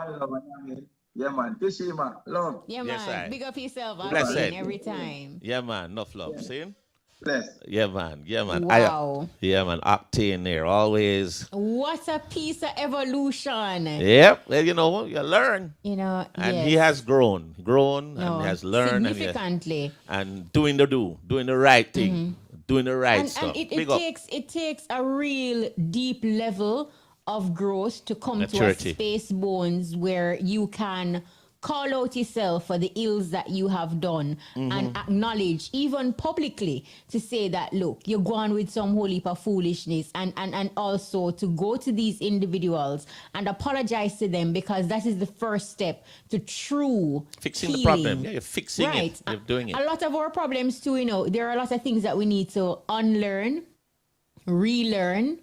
S3: Yeah, man. Kishima, love.
S23: Yeah, man.
S22: Yes,
S23: big up yourself,
S22: Octane,
S23: every time.
S22: Yeah, man. Enough love. See?
S3: Bless.
S22: Yeah, man.
S23: Wow.
S22: Yeah, man. Octane there, always.
S23: What a piece of evolution.
S22: Yep. Well, you learn.
S23: And
S22: yes. He has grown and he has learned.
S23: Significantly.
S22: And doing the right thing, doing the right stuff.
S23: And it takes a real deep level of growth to come to a space, Bones, where you can call out yourself for the ills that you have done and acknowledge, even publicly, to say that, look, you're going with some whole heap of foolishness, and also to go to these individuals and apologize to them, because that is the first step to true
S22: fixing
S23: healing.
S22: the problem. Yeah, you're fixing
S23: right.
S22: it. You're doing it.
S23: A lot of our problems too, there are a lot of things that we need to unlearn, relearn,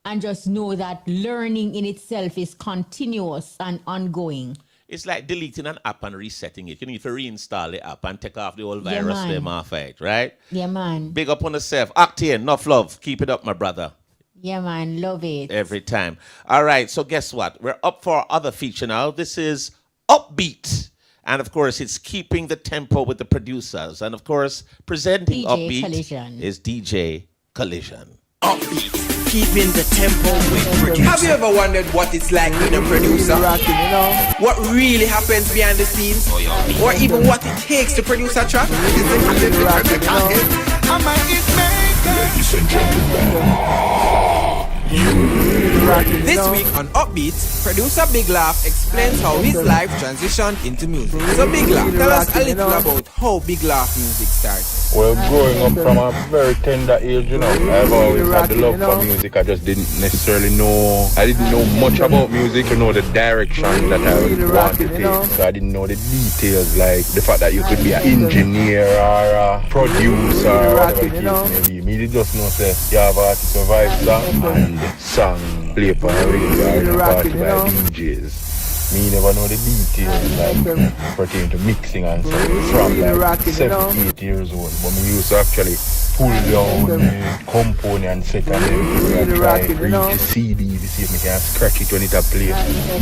S23: and just know that learning in itself is continuous and ongoing.
S22: It's like deleting an app and resetting it. You need to reinstall the app and take off the old virus them off it, right?
S23: Yeah, man.
S22: Big up on yourself. Octane, enough love. Keep it up, my brother.
S23: Yeah, man. Love it.
S22: Every time. All right, so guess what? We're up for our other feature now. This is Upbeat. And, of course, it's keeping the tempo with the producers. And, of course, presenting
S23: DJ
S22: Upbeat
S23: Collision.
S22: is DJ Collision.
S15: Upbeat. Keeping the tempo with producers. Have you ever wondered what it's like being a producer? What really happens behind the scenes? Or even what it takes to produce a track?
S16: Ladies and gentlemen,
S15: This week on Upbeat, producer Big Laugh explains how his life transitioned into music. So Big Laugh, tell us a little about how Big Laugh music started.
S7: Well, growing up from a very tender age, I've always had the love for music. I just didn't necessarily know. I didn't know much about music to know the direction that I would want to take. So I didn't know the details, like the fact that you could be an engineer or a producer or whatever the case may be. Me did just know, say, you have artist or vibe song and song play for a radio or party by DJs. Me never know the details like pertain to mixing and stuff from like 7, 8 years old. But me used to actually pull down the component and set and then try read the CD to see if I can scratch it when it a play.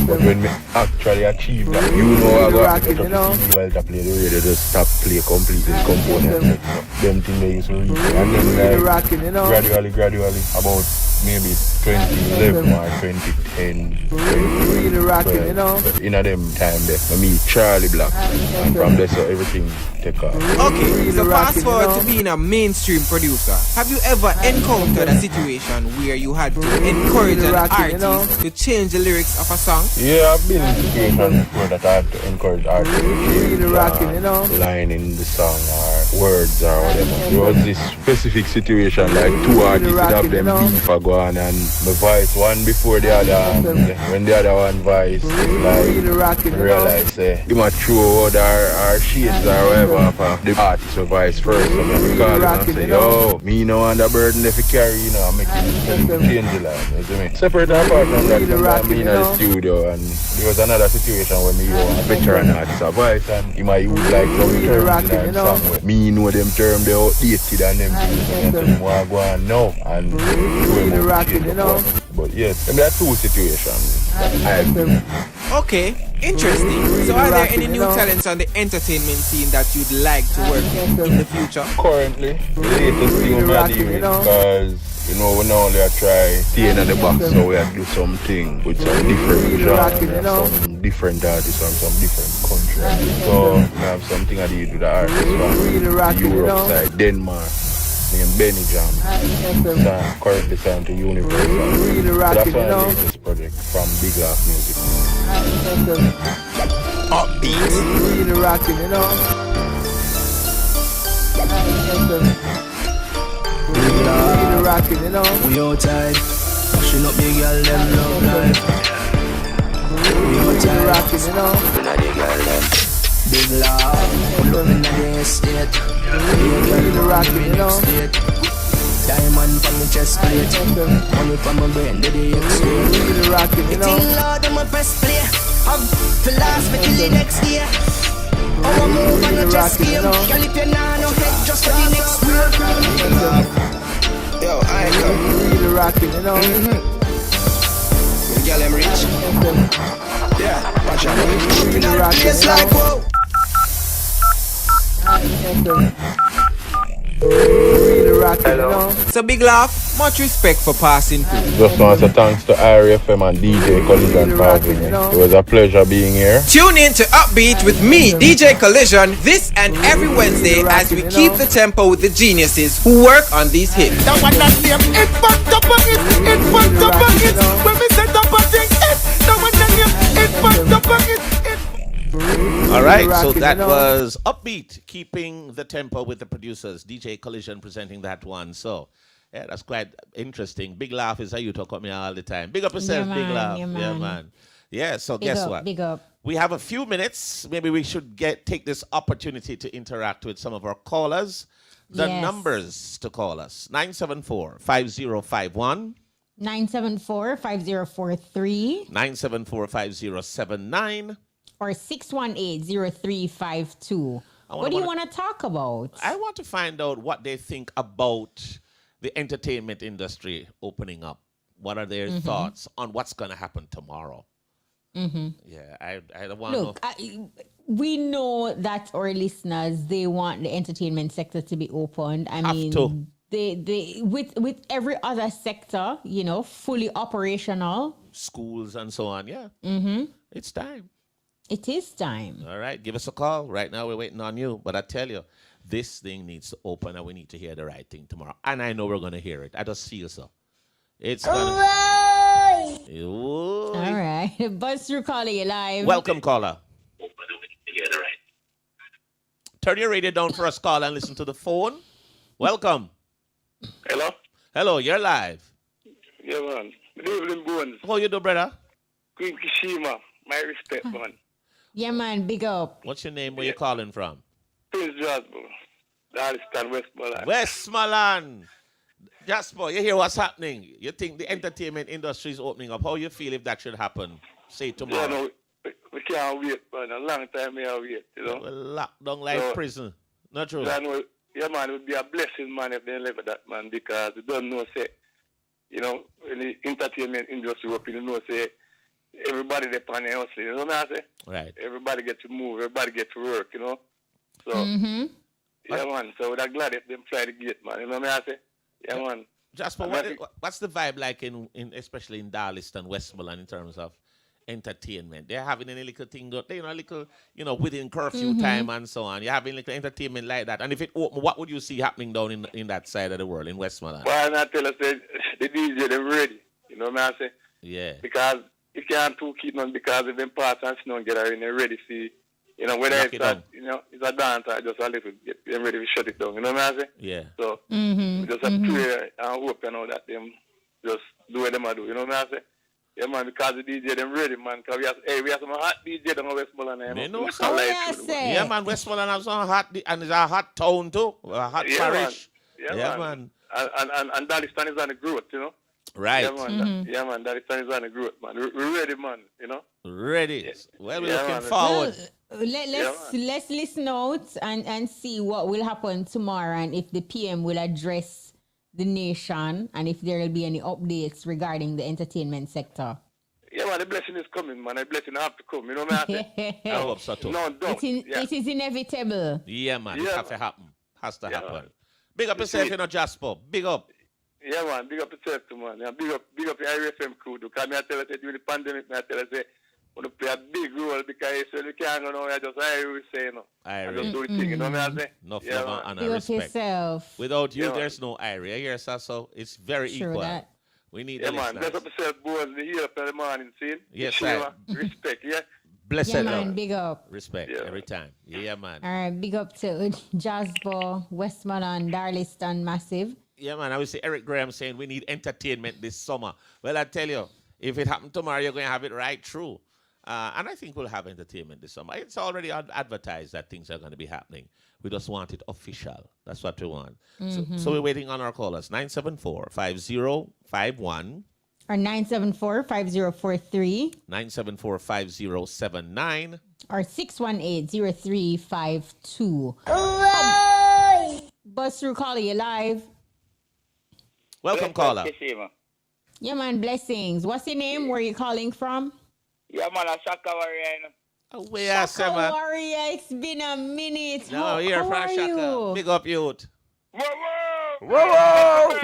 S7: But when me actually achieve that, I got to get up the CD while to play the radio, just stop play completely the component and set. Them things they used to read. And then like gradually about maybe 2011 or 2010, 2012. But in a them time there, I meet Charlie Black, and from there so everything take off.
S15: Okay, so fast forward to being a mainstream producer. Have you ever encountered a situation where you had to encourage an artist to change the lyrics of a song?
S7: Yeah, I've been in situations before that I had to encourage artists to change line in the song or words or whatever. There was this specific situation like 2 artists would have them beef or go on, and the voice one before the other, and when the other one voice like realize he might throw out our shades or whatever for the artist or vice first. So we call him and say, yo, me no under burden if you carry, I'm making change the line. You see me? Separate and apart from that, I'm in the studio, and there was another situation where me a veteran artist a voice, and he might use like some terms in our song where me know them terms they outdated and them things, and so him want to go on now and show him how to change the But yes, there are two situations that I've been.
S15: Okay, interesting. So are there any new talents on the entertainment scene that you'd like to work with in the future?
S7: Currently, the latest thing I'm doing because we now only try stay in the box, so we have to do something with some different genre, some different artists from some different countries. So we have something I do with the artists from Europe side, Denmark, named Benny Jam. So currently signed to Universal. So that's my latest project from Big Laugh Music.
S15: Upbeat.
S2: Really rocking, you know. Really rocking, you know.
S11: We outside, pushing up big girl, them love life. We outside,
S2: rocking, you know.
S11: Big love, pull up in the estate.
S2: Really rocking, you know.
S11: Diamond from the chest plate, money from my brain, the day straight.
S2: Really rocking, you know.
S11: It's in Lord, I'm a press play. Have to last me till the next year. Oh, I move and I just game. Girl, if you're not no head, just for the next year. Yo, I go.
S2: Really rocking, you know.
S11: The girl, I'm rich. Yeah, watch out.
S2: Really rocking,
S11: It's like, whoa.
S2: Hello.
S15: So Big Laugh, much respect for passing through.
S7: Just want to say thanks to RFM and DJ Collision for having me. It was a pleasure being here.
S15: Tune in to Upbeat with me, DJ Collision, this and every Wednesday as we keep the tempo with the geniuses who work on these hits.
S16: That one that name, it fucked up on it, it fucked up on it. When we set up a thing, that one that name, it fucked up on it.
S22: All right, so that was Upbeat, keeping the tempo with the producers. DJ Collision presenting that one. So, yeah, that's quite interesting. Big Laugh is how you talk about me all the time. Big up yourself,
S23: Yeah,
S22: Big
S23: man,
S22: Laugh.
S23: yeah,
S22: Yeah,
S23: man.
S22: man. Yeah, so
S23: Big
S22: guess
S23: up,
S22: what?
S23: big up.
S22: We have a few minutes. Maybe we should take this opportunity to interact with some of our callers. The
S23: Yes.
S22: numbers to call us: 974-5051.
S23: 974-5043
S22: 974-5079.
S23: or 618-0352. What do you want to talk about?
S22: I want to find out what they think about the entertainment industry opening up. What are their thoughts on what's going to happen tomorrow? Yeah, I don't want to know.
S23: Look, we know that our listeners, they want the entertainment sector to be opened. I mean, they with every other sector, you know, fully operational.
S22: Schools and so on, yeah. It's time.
S23: It is time.
S22: All right, give us a call. Right now, we're waiting on you. But I tell you, this thing needs to open and we need to hear the right thing tomorrow. And I know we're going to hear it. I just feel so. It's going to...
S23: All right. Buzz through caller, you live.
S22: Welcome, caller. Turn your radio down for us, caller, and listen to the phone. Welcome.
S12: Hello?
S22: Hello, you're live.
S12: Yeah, man. Good evening, Bones.
S22: How you do, brother?
S12: Queen Kishima. My respect, man.
S23: Yeah, man, big up.
S22: What's your name? Where you calling from?
S12: Prince Jasper. Darlistan, Westmoreland.
S22: Westmoreland. Jasper, you hear what's happening? You think the entertainment industry is opening up. How you feel if that should happen, say tomorrow?
S12: Yeah, no, we can't wait, man. A long time we have wait, you know.
S22: Well, locked down like prison. Not true?
S12: Yeah, no, yeah, man, it would be a blessing, man, if they live with that, man, because they don't know, say, you know, in the entertainment industry, you know, say, everybody they plan their hustle, you know what I say?
S22: Right.
S12: Everybody get to move, everybody get to work, you know. So, yeah, man, so we're glad if them try to get, man, you know what I say? Yeah, man.
S22: Jasper, what's the vibe like in especially in Darliston, Westmoreland, in terms of entertainment? They're having any little thing, within curfew time and so on. You're having little entertainment like that. And if it open, what would you see happening down in that side of the world, in Westmoreland?
S12: Well, I tell us that the DJ, they're ready. You know what I say?
S22: Yeah.
S12: Because you can't too keep on, because if them parts and snow get out in, they're ready to, you know, whether it's a dance or just a little, they're ready to shut it down. You know what I say?
S22: Yeah.
S12: So, we just have to pray and hope, you know, that them just do what them do. You know what I say? Yeah, man, because the DJ, them ready, man. Because we have some hot DJ down Westmoreland.
S22: Yeah, man, Westmoreland has some hot, and it's a hot town too, a hot parish.
S12: Man. Yeah, man. And Darlistan is on the growth, you know.
S22: Right.
S12: Yeah, man. Darlistan is on the growth, man. We're ready, man, you know.
S22: Ready.
S12: Yeah.
S22: Well, we're looking forward.
S23: Let's listen out and see what will happen tomorrow and if the PM will address the nation and if there will be any updates regarding the entertainment sector.
S12: Yeah, man, the blessing is coming, man. The blessing have to come. You know what I say?
S22: I hope so too.
S12: No, don't.
S23: It is inevitable.
S22: Yeah, man. It have to happen. Has to happen.
S12: Man.
S22: Big up yourself, you know, Jasper. Big up.
S12: Yeah, man. Big up yourself too, man. Yeah, big up the IRFM crew. Because I tell you, during the pandemic, I tell you, want to play a big role because we can't go now. I just say, you know. I just do the thing. You know what I say?
S22: Enough
S12: yeah,
S22: love and
S23: Big up
S22: respect.
S23: yourself.
S22: Without you,
S12: Yeah,
S22: there's no Irie. Here, so it's very
S23: Sure
S12: equal.
S23: that.
S22: We need
S12: Yeah,
S22: the
S12: man.
S22: listeners.
S12: Bless up yourself, boys. The heal up in the morning, see?
S22: Yes,
S12: sure.
S22: sir.
S12: Respect, yeah?
S22: Blessed
S23: Yeah,
S22: love.
S23: man, big up.
S22: Respect every time. Yeah, man.
S23: All right, big up to Jasper, Westmoreland, Darliston, Massive.
S22: Yeah, man. I would say Eric Graham saying we need entertainment this summer. Well, I tell you, if it happened tomorrow, you're going to have it right through. And I think we'll have entertainment this summer. It's already advertised that things are going to be happening. We just want it official. That's what we want. So we're waiting on our callers. 974-5051.
S23: Or 974-5043.
S22: 974-5079.
S23: Or 618-0352. Buzz through caller, you live.
S22: Welcome, caller.
S23: Yeah, man, blessings. What's your name? Where are you calling from?
S1: Yeah, man, a Shaka Warrior.
S23: Shaka Warrior, it's been a minute.
S22: No, here
S23: how
S22: from
S23: are
S22: Shaka.
S23: you?
S22: Big up, youth.
S1: Whoa!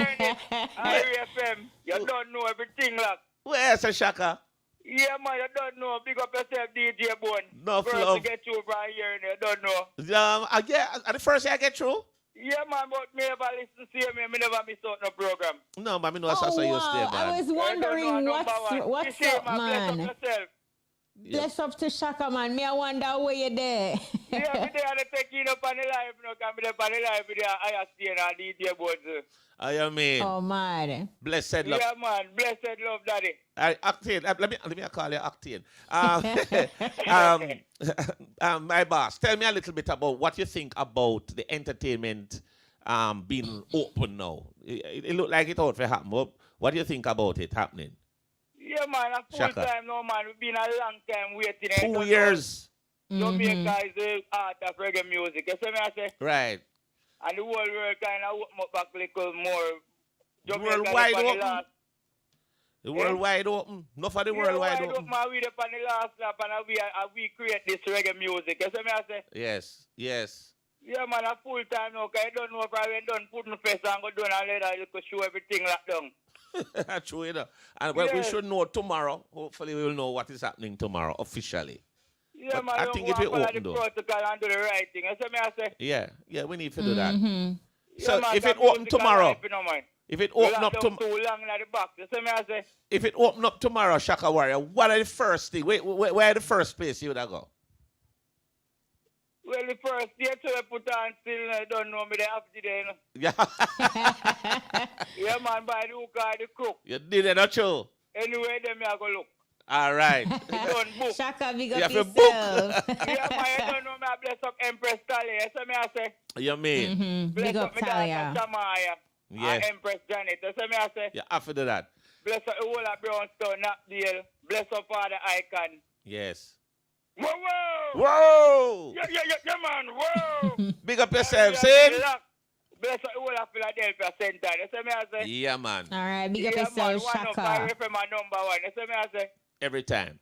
S1: IRFM, you don't know everything, like.
S22: Where's the Shaka?
S1: Yeah, man, you don't know. Big up yourself, DJ Bone.
S22: No
S1: First
S22: love.
S1: to get you over here, and you don't know.
S22: Yeah, the first day I get through?
S1: Yeah, man, but me never listen to me. Me never miss out no program.
S22: No, but I know Sasa you stay, man.
S23: I was wondering what's up, man.
S1: Bless up yourself.
S23: Bless up to Shaka, man. Me, I wonder where you're there.
S1: Yeah, me there to take you up on the live, you know, come there on the live with the IRFM and DJ Bone.
S22: You mean?
S23: Oh, man.
S22: Blessed love.
S1: Yeah, man, blessed love, daddy.
S22: Octane, let me call you Octane. My boss, tell me a little bit about what you think about the entertainment being open now. It look like it ought to happen. What do you think about it happening?
S1: Yeah, man, a full
S22: Shaka.
S1: time now, man. We've been a long time waiting.
S22: 2 years.
S1: Jamaica is the art of reggae music. You see me, I say?
S22: Right.
S1: And the whole world kind of open up back a little more.
S22: The world wide open. The world wide open. Not for the world wide open.
S1: Man, we up on the last lap and we create this reggae music. You see me, I say?
S22: Yes.
S1: Yeah, man, a full time now. Because I don't know if I done put my face and go down and let I could show everything locked down.
S22: True, you know. And well, we should know tomorrow. Hopefully, we will know what is happening tomorrow officially.
S1: Yeah,
S22: but
S1: man,
S22: I think it will open
S1: the
S22: though.
S1: protocol and do the right thing. You see me, I say?
S22: Yeah, we need to do that. So
S1: Yeah, man,
S22: if it
S1: that
S22: open
S1: musical
S22: tomorrow,
S1: life, you know, man.
S22: if it
S1: We
S22: open
S1: locked
S22: up
S1: down
S22: tomorrow,
S1: too long in the box. You see me, I say?
S22: if it open up tomorrow, Shaka Warrior, what are the first thing? Where the first place you would go?
S1: Well, the first day to put on still, I don't know me the after day, you know.
S22: Yeah.
S1: Yeah, man, by the hook or the crook.
S22: You did it, not true?
S1: Anyway, then me I go look.
S22: All right.
S1: Don't book.
S23: Shaka, big
S22: You
S23: up
S22: have to
S23: yourself.
S1: Yeah, man, I don't know me I bless up Empress Talia. You see me, I say?
S22: You mean?
S1: Bless
S23: Big up
S1: me
S23: Talia.
S1: daughter Shamaya.
S22: Yeah.
S1: And Empress Janet. You see me, I say?
S22: You have to do that.
S1: Bless up the whole of Brownstone, Knockdale. Bless up Father Icon.
S22: Yes.
S1: Whoa! Yeah, man, whoa!
S22: Big up yourself, see?
S1: Bless up the whole of Philadelphia Center. You see me, I say?
S22: Yeah, man.
S23: All right, big up
S1: Yeah,
S23: yourself,
S1: man, one
S23: Shaka.
S1: up, IRFM my number one. You see me, I say?
S22: Every time.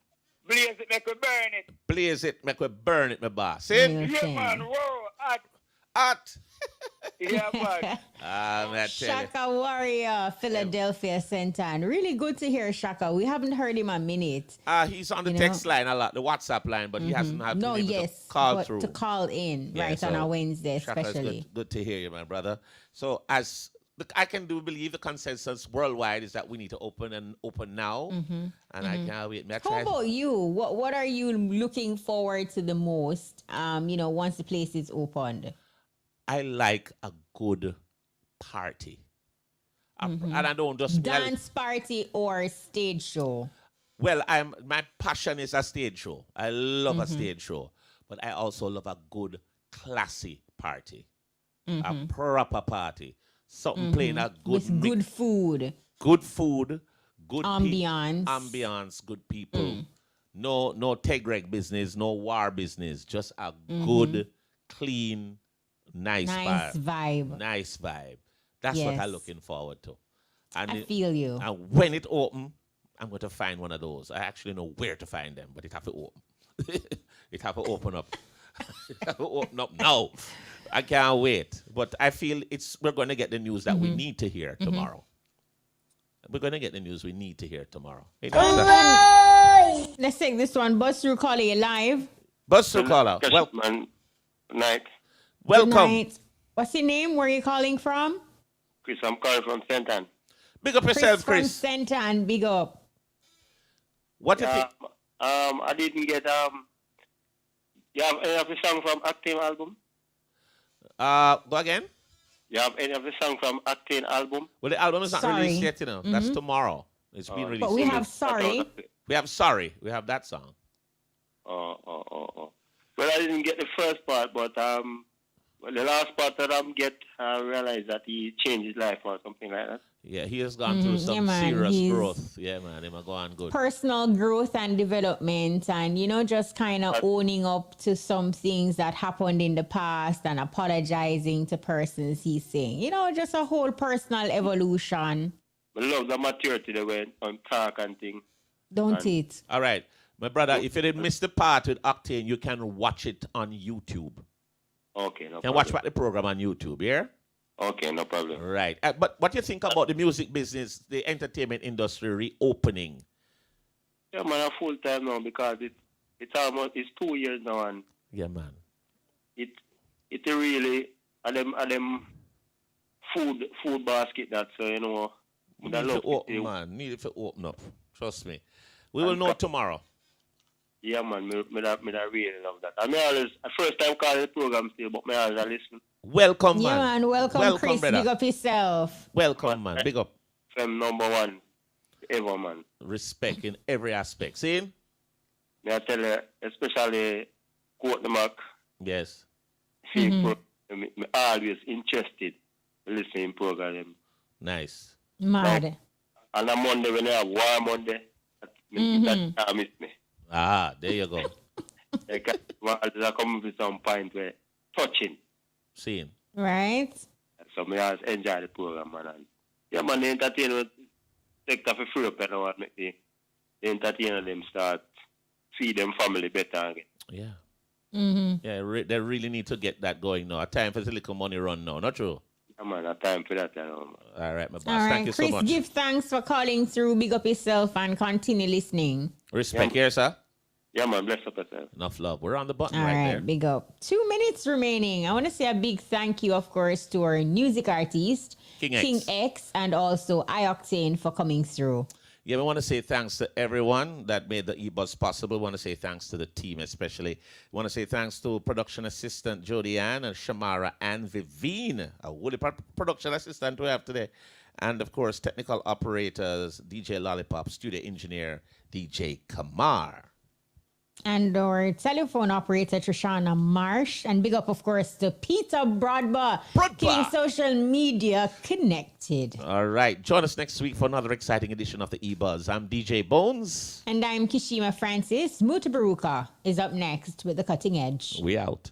S1: Blaze it, make we burn it.
S22: Blaze it, make we burn it, my boss. See?
S1: Yeah, man, whoa,
S22: Hot.
S1: Yeah, man.
S22: Man, I tell you.
S23: Shaka Warrior, Philadelphia Center. And really good to hear Shaka. We haven't heard him a minute.
S22: He's on the text line a lot, the WhatsApp line, but he hasn't had
S23: No,
S22: been able
S23: yes,
S22: to call
S23: but
S22: through.
S23: to call in,
S22: Yeah,
S23: right,
S22: so
S23: on a Wednesday
S22: Shaka, it's
S23: especially.
S22: good to hear you, my brother. So I can believe the consensus worldwide is that we need to open now, and I can't wait.
S23: How about you? What are you looking forward to the most, once the place is opened?
S22: I like a good party. And I don't just
S23: dance party or stage show.
S22: Well, my passion is a stage show. I love a stage show, but I also love a good classy party, a proper party. Something playing a good
S23: with good food,
S22: good
S23: ambiance,
S22: good people. No Tegreg business, no war business. Just a good, clean, nice vibe.
S23: vibe.
S22: Nice vibe. That's what
S23: Yes.
S22: I'm looking forward to. And
S23: I feel you.
S22: And when it open, I'm going to find one of those. I actually know where to find them, but it have to open. It have to open up. It have to open up now. I can't wait. But I feel we're going to get the news that we need to hear tomorrow. We're going to get the news we need to hear tomorrow. Hey,
S23: Let's take this one. Buzz through caller, you live.
S22: Buzz through caller. Well,
S12: night.
S22: Welcome.
S23: Good night. What's your name? Where are you calling from?
S12: Chris, I'm calling from St. Ann.
S22: Big up yourself,
S23: From
S22: Chris.
S23: St. Ann, big up.
S22: What you think?
S12: I didn't get you have any of the song from Octane album?
S22: Go again?
S12: You have any of the song from Octane album?
S22: Well, the album is not released yet, you know. That's tomorrow. It's been released.
S23: But we have Sorry.
S22: We have Sorry. We have that song.
S12: Well, I didn't get the first part, but the last part that I realized that he changed his life or something like that.
S22: Yeah, he has gone through some serious growth. Yeah, man, him go on good.
S23: Personal growth and development, and just kind of owning up to some things that happened in the past and apologizing to persons he's saying. Just a whole personal evolution.
S12: I love the maturity the way on talk and thing.
S23: Don't it?
S22: All right. My brother, if you didn't miss the part with Octane, you can watch it on YouTube.
S12: Okay, no
S22: You can
S12: problem.
S22: watch the program on YouTube, yeah?
S12: Okay, no problem.
S22: Right. But what do you think about the music business, the entertainment industry reopening?
S12: Yeah, man, I'm full time now because it's 2 years now, and
S22: yeah, man,
S12: it really them food basket that
S22: need it to open up. Trust me, we will know tomorrow.
S12: Yeah, man, me really love that. I mean, always first time calling the program still, but me always listen.
S22: Welcome, man.
S23: Yeah, man. Welcome, Chris.
S22: brother.
S23: Big up yourself.
S22: Welcome, man. Big up.
S12: From number one ever, man.
S22: Respect in every aspect. See?
S12: Me I tell you, especially Court the Mac.
S22: Yes.
S12: Me always interested in listening program.
S22: Nice.
S23: Mad.
S12: And on Monday when I have War Monday, that miss me.
S22: There you go.
S12: I come with some point where touching.
S22: Seeing.
S23: Right.
S12: So me always enjoy the program, man. And yeah, man, the entertainment sector for free up and what make the entertainer them start feed them family better again.
S22: Yeah.
S23: Mm-hmm.
S22: Yeah, they really need to get that going now. A time for the little money run now, not true?
S12: Yeah, man, a time for that. Man.
S22: All right, my boss.
S23: All right,
S22: Thank you
S23: Chris,
S22: so much.
S23: give thanks for calling through. Big up yourself and continue listening.
S22: Respect here, sir.
S12: Yeah, man, bless up yourself.
S22: Enough love. We're on the button
S23: All right,
S22: there.
S23: big up. 2 minutes remaining. I want to say a big thank you, of course, to our music artist,
S22: King
S23: X, and also Octane for coming through.
S22: Yeah, we want to say thanks to everyone that made the EBUZZ possible. We want to say thanks to the team especially. We want to say thanks to production assistant Jody Ann and Shamara and Vivine, a woolly production assistant we have today. And, of course, technical operators, DJ Lollipop, studio engineer, DJ Kamar.
S23: And our telephone operator, Trishana Marsh. And big up, of course, to Peter Broadba, keeping social media connected.
S22: All right. Join us next week for another exciting edition of the EBUZZ. I'm DJ Bones.
S23: And I'm Kishima Francis. Mutabaruka is up next with The Cutting Edge.
S22: We out.